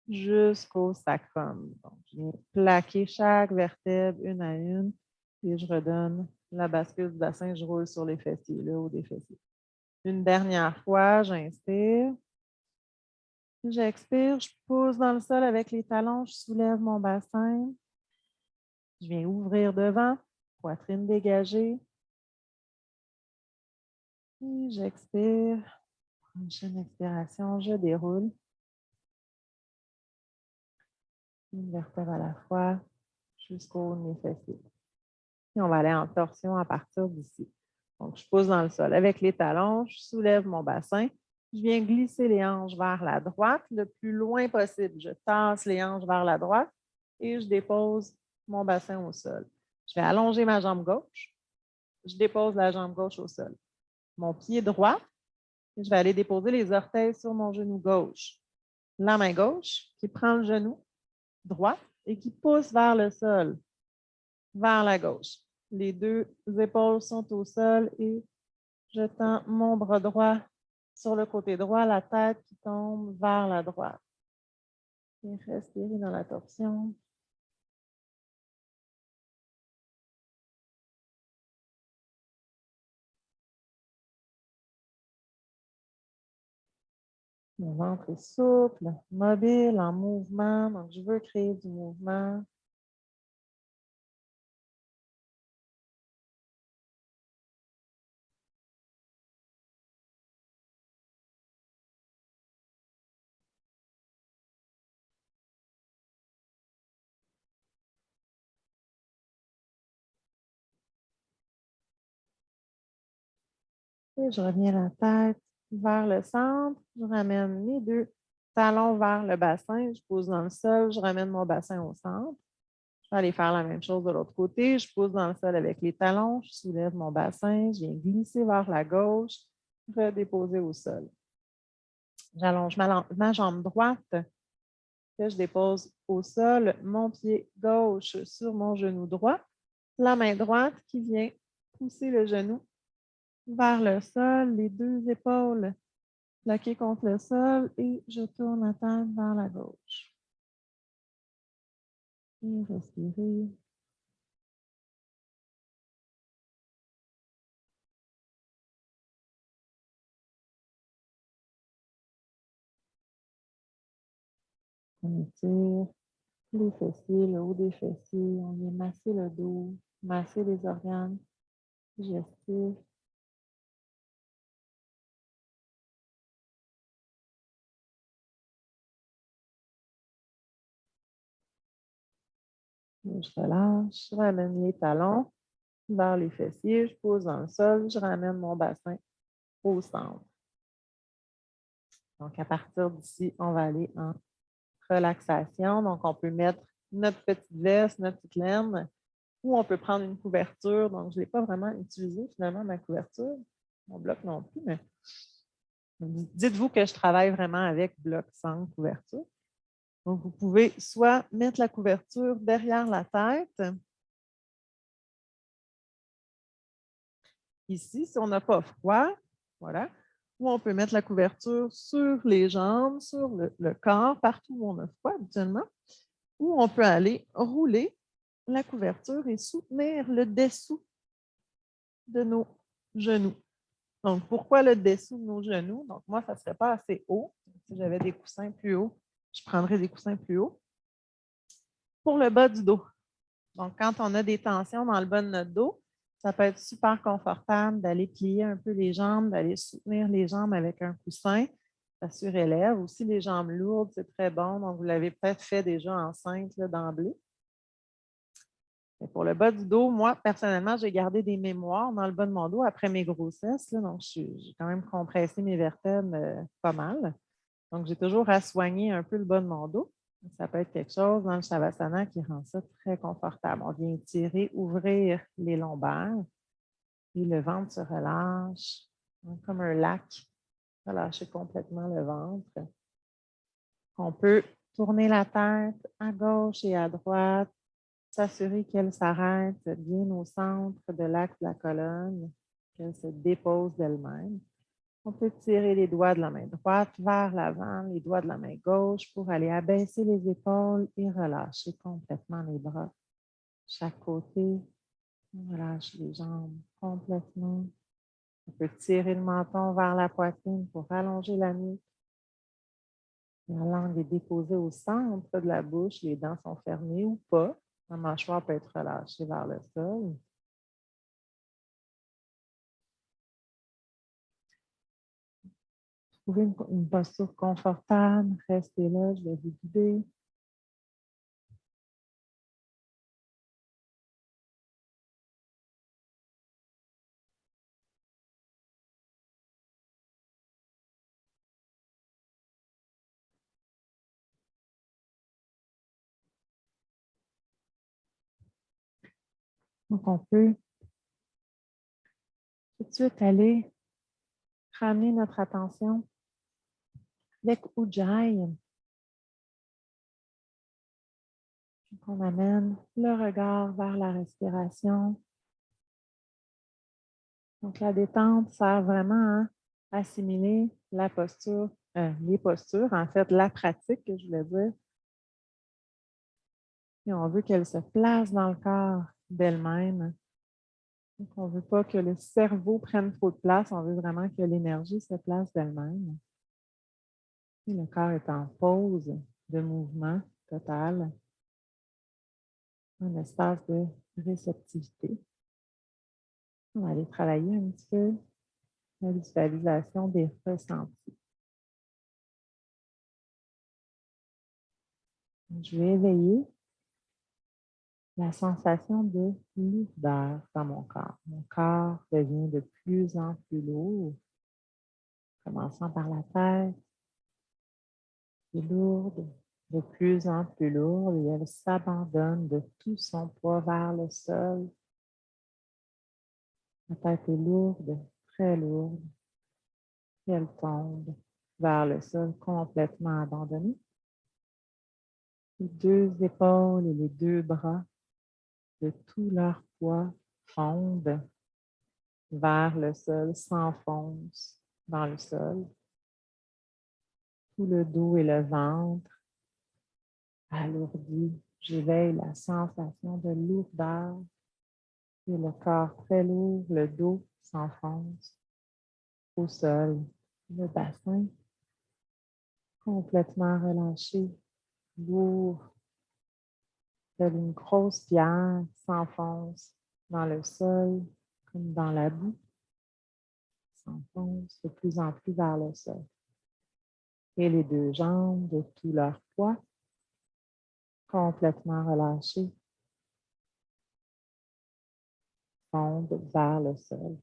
jusqu'au sacrum. Donc, je viens plaquer chaque vertèbre une à une et je redonne la bascule du bassin, je roule sur les fessiers, le haut des fessiers. Une dernière fois, j'inspire. J'expire, je pousse dans le sol avec les talons, je soulève mon bassin. Je viens ouvrir devant, poitrine dégagée. Et j'expire. Prochaine expiration, je déroule. Une vertèbre à la fois jusqu'au haut de mes fessiers. Et on va aller en torsion à partir d'ici. Donc, je pousse dans le sol avec les talons, je soulève mon bassin. Je viens glisser les hanches vers la droite le plus loin possible. Je tasse les hanches vers la droite et je dépose mon bassin au sol. Je vais allonger ma jambe gauche. Je dépose la jambe gauche au sol. Mon pied droit, je vais aller déposer les orteils sur mon genou gauche. La main gauche qui prend le genou droit et qui pousse vers le sol, vers la gauche. Les deux épaules sont au sol et je tends mon bras droit sur le côté droit, la tête qui tombe vers la droite. Et respirez dans la torsion. Mon ventre est souple, mobile, en mouvement. Donc, je veux créer du mouvement. Et je reviens la tête vers le centre. Je ramène mes deux talons vers le bassin. Je pose dans le sol. Je ramène mon bassin au centre. Je vais aller faire la même chose de l'autre côté. Je pose dans le sol avec les talons. Je soulève mon bassin. Je viens glisser vers la gauche. Redéposer au sol. J'allonge ma jambe droite que je dépose au sol. Mon pied gauche sur mon genou droit. La main droite qui vient pousser le genou vers le sol, les deux épaules plaquées contre le sol et je tourne la tête vers la gauche. Et respirez. On étire les fessiers, le haut des fessiers. On vient masser le dos, masser les organes digestifs. Je relâche, je ramène les talons vers les fessiers, je pose dans le sol, je ramène mon bassin au centre. Donc, à partir d'ici, on va aller en relaxation. Donc, on peut mettre notre petite veste, notre petite laine, ou on peut prendre une couverture. Donc, je ne l'ai pas vraiment utilisé finalement, ma couverture. Mon bloc non plus, mais dites-vous que je travaille vraiment avec bloc sans couverture. Donc, vous pouvez soit mettre la couverture derrière la tête. Ici, si on n'a pas froid, voilà. Ou on peut mettre la couverture sur les jambes, sur le corps, partout où on a froid habituellement. Ou on peut aller rouler la couverture et soutenir le dessous de nos genoux. Donc, pourquoi le dessous de nos genoux? Donc, moi, ça ne serait pas assez haut. Si j'avais des coussins plus hauts, je prendrais des coussins plus hauts. Pour le bas du dos. Donc, quand on a des tensions dans le bas de notre dos, ça peut être super confortable d'aller plier un peu les jambes, d'aller soutenir les jambes avec un coussin. Ça surélève. Aussi, les jambes lourdes, c'est très bon. Donc, vous l'avez peut-être fait déjà enceinte d'emblée. Pour le bas du dos, moi, personnellement, j'ai gardé des mémoires dans le bas de mon dos après mes grossesses. Donc, j'ai quand même compressé mes vertèbres pas mal. Donc, j'ai toujours à soigner un peu le bas de mon dos. Ça peut être quelque chose dans le Shavasana qui rend ça très confortable. On vient tirer, ouvrir les lombaires et le ventre se relâche comme un lac. Relâcher complètement le ventre. On peut tourner la tête à gauche et à droite, s'assurer qu'elle s'arrête bien au centre de l'axe de la colonne, qu'elle se dépose d'elle-même. On peut tirer les doigts de la main droite vers l'avant, les doigts de la main gauche pour aller abaisser les épaules et relâcher complètement les bras. Chaque côté, on relâche les jambes complètement. On peut tirer le menton vers la poitrine pour allonger la nuque. La langue est déposée au centre de la bouche, les dents sont fermées ou pas. La mâchoire peut être relâchée vers le sol. Trouvez une posture confortable, restez là, je vais vous guider. Donc, on peut tout de suite aller ramener notre attention avec Ujjayi. On amène le regard vers la respiration. Donc, la détente sert vraiment à assimiler la posture, les postures, en fait, la pratique que je voulais dire. Et on veut qu'elle se place dans le corps d'elle-même. Donc, on ne veut pas que le cerveau prenne trop de place, on veut vraiment que l'énergie se place d'elle-même. Et le corps est en pause de mouvement total, un espace de réceptivité. On va aller travailler un petit peu la visualisation des ressentis. Je vais éveiller la sensation de lourdeur dans mon corps. Mon corps devient de plus en plus lourd, commençant par la tête, qui est lourde, de plus en plus lourde, et elle s'abandonne de tout son poids vers le sol. La tête est lourde, très lourde, et elle tombe vers le sol complètement abandonnée. Les deux épaules et les deux bras, de tout leur poids, fondent vers le sol, s'enfoncent dans le sol. Tout le dos et le ventre alourdi. J'éveille la sensation de lourdeur et le corps très lourd, le dos s'enfonce au sol. Le bassin complètement relâché, lourd, tel une grosse pierre s'enfonce dans le sol, comme dans la boue, s'enfonce de plus en plus vers le sol. Et les deux jambes, de tout leur poids, complètement relâchées, fondent vers le sol.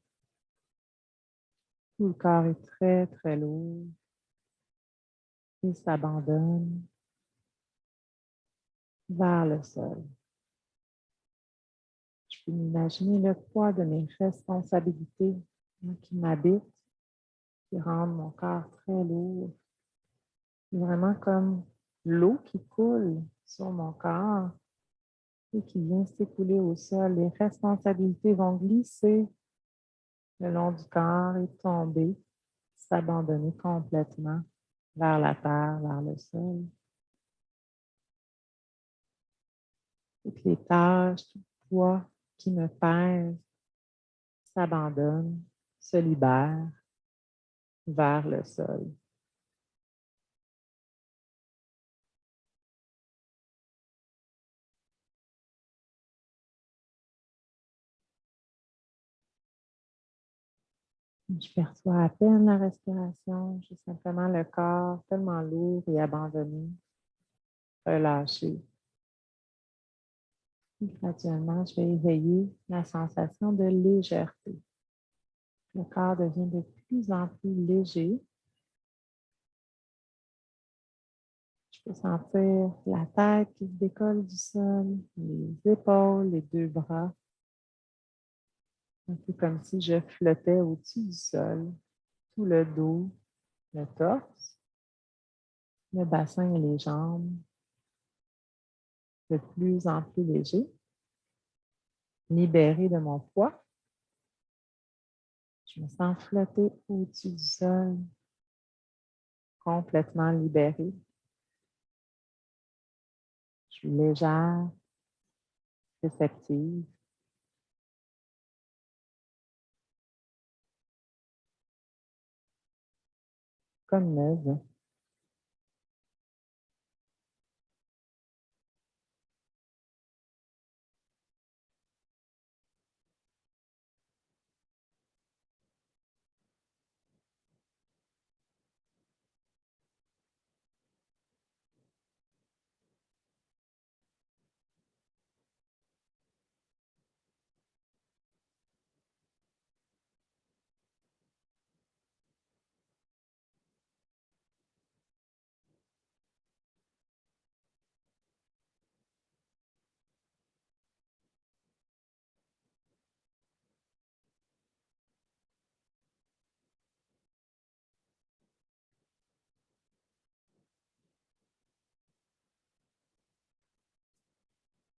Tout le corps est très, très lourd. et s'abandonne vers le sol. Je peux m'imaginer le poids de mes responsabilités qui m'habitent, qui rendent mon corps très lourd. C'est vraiment comme l'eau qui coule sur mon corps et qui vient s'écouler au sol. Les responsabilités vont glisser le long du corps et tomber, s'abandonner complètement vers la terre, vers le sol. Toutes les tâches, tout le poids qui me pèse s'abandonne, se libère vers le sol. Je perçois à peine la respiration, j'ai simplement le corps tellement lourd et abandonné, relâché. Et graduellement, je vais éveiller la sensation de légèreté. Le corps devient de plus en plus léger. Je peux sentir la tête qui se décolle du sol, les épaules, les deux bras. Un peu comme si je flottais au-dessus du sol, tout le dos, le torse, le bassin et les jambes, de plus en plus léger, libéré de mon poids. Je me sens flotter au-dessus du sol, complètement libérée. Je suis légère, réceptive. Comme neuve.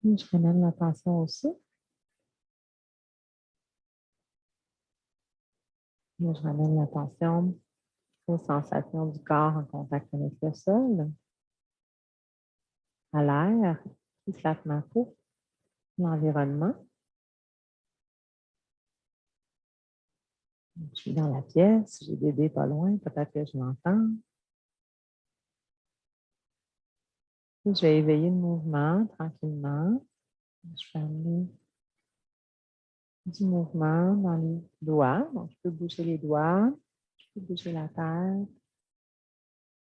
Je ramène l'attention au souffle. Je ramène l'attention aux sensations du corps en contact avec le sol, à l'air qui flatte ma peau, l'environnement. Je suis dans la pièce, j'ai bébé pas loin, peut-être que je l'entends. Je vais éveiller le mouvement tranquillement. Je vais amener du mouvement dans les doigts. Donc, je peux bouger les doigts, je peux bouger la tête,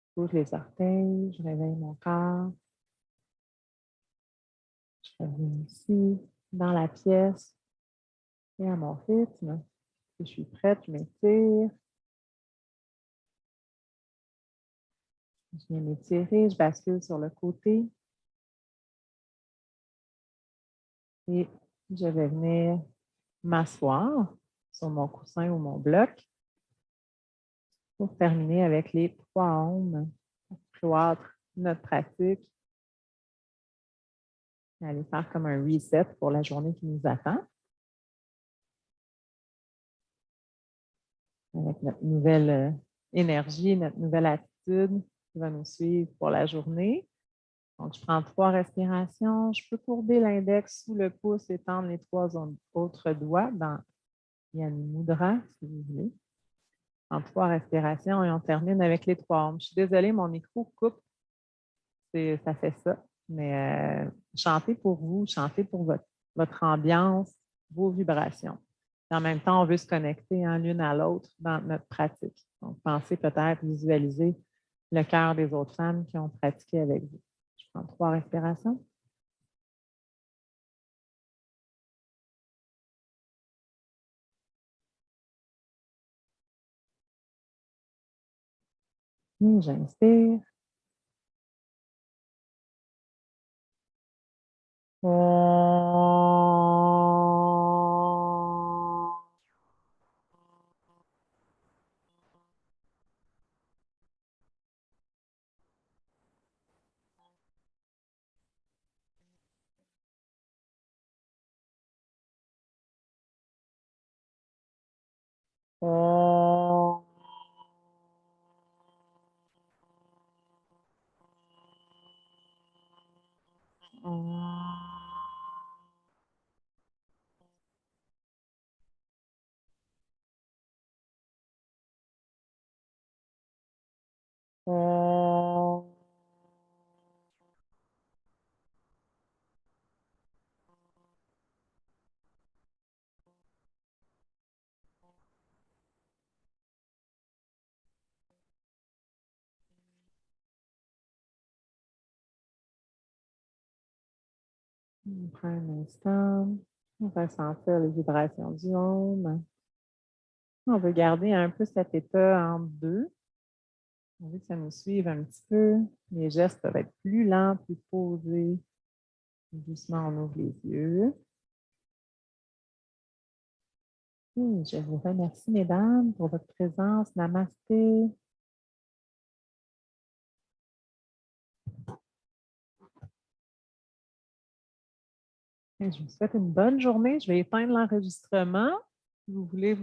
je bouge les orteils, je réveille mon corps. Je reviens ici, dans la pièce, et à mon rythme. Je suis prête, je m'étire. Je viens m'étirer, je bascule sur le côté. Et je vais venir m'asseoir sur mon coussin ou mon bloc pour terminer avec les 3 ohms, cloître notre pratique. Aller faire comme un reset pour la journée qui nous attend. Avec notre nouvelle énergie, notre nouvelle attitude qui va nous suivre pour la journée. Donc, je prends 3 respirations. Je peux courber l'index sous le pouce et tendre les 3 autres doigts dans Yani Mudra, si vous voulez. En 3 respirations et on termine avec les 3 ohms. Je suis désolée, mon micro coupe. Ça fait ça. Mais chantez pour vous, chantez pour votre ambiance, vos vibrations. Et en même temps, on veut se connecter l'une à l'autre dans notre pratique. Donc, pensez peut-être visualiser le cœur des autres femmes qui ont pratiqué avec vous. Je prends 3 respirations. Et j'inspire. On prend un instant. On va sentir les vibrations du home. On veut garder un peu cet état en deux. On veut que ça nous suive un petit peu. Les gestes peuvent être plus lents, plus posés. Doucement, on ouvre les yeux. Je vous remercie, mesdames, pour votre présence. Namasté. Je vous souhaite une bonne journée. Je vais éteindre l'enregistrement. Si vous voulez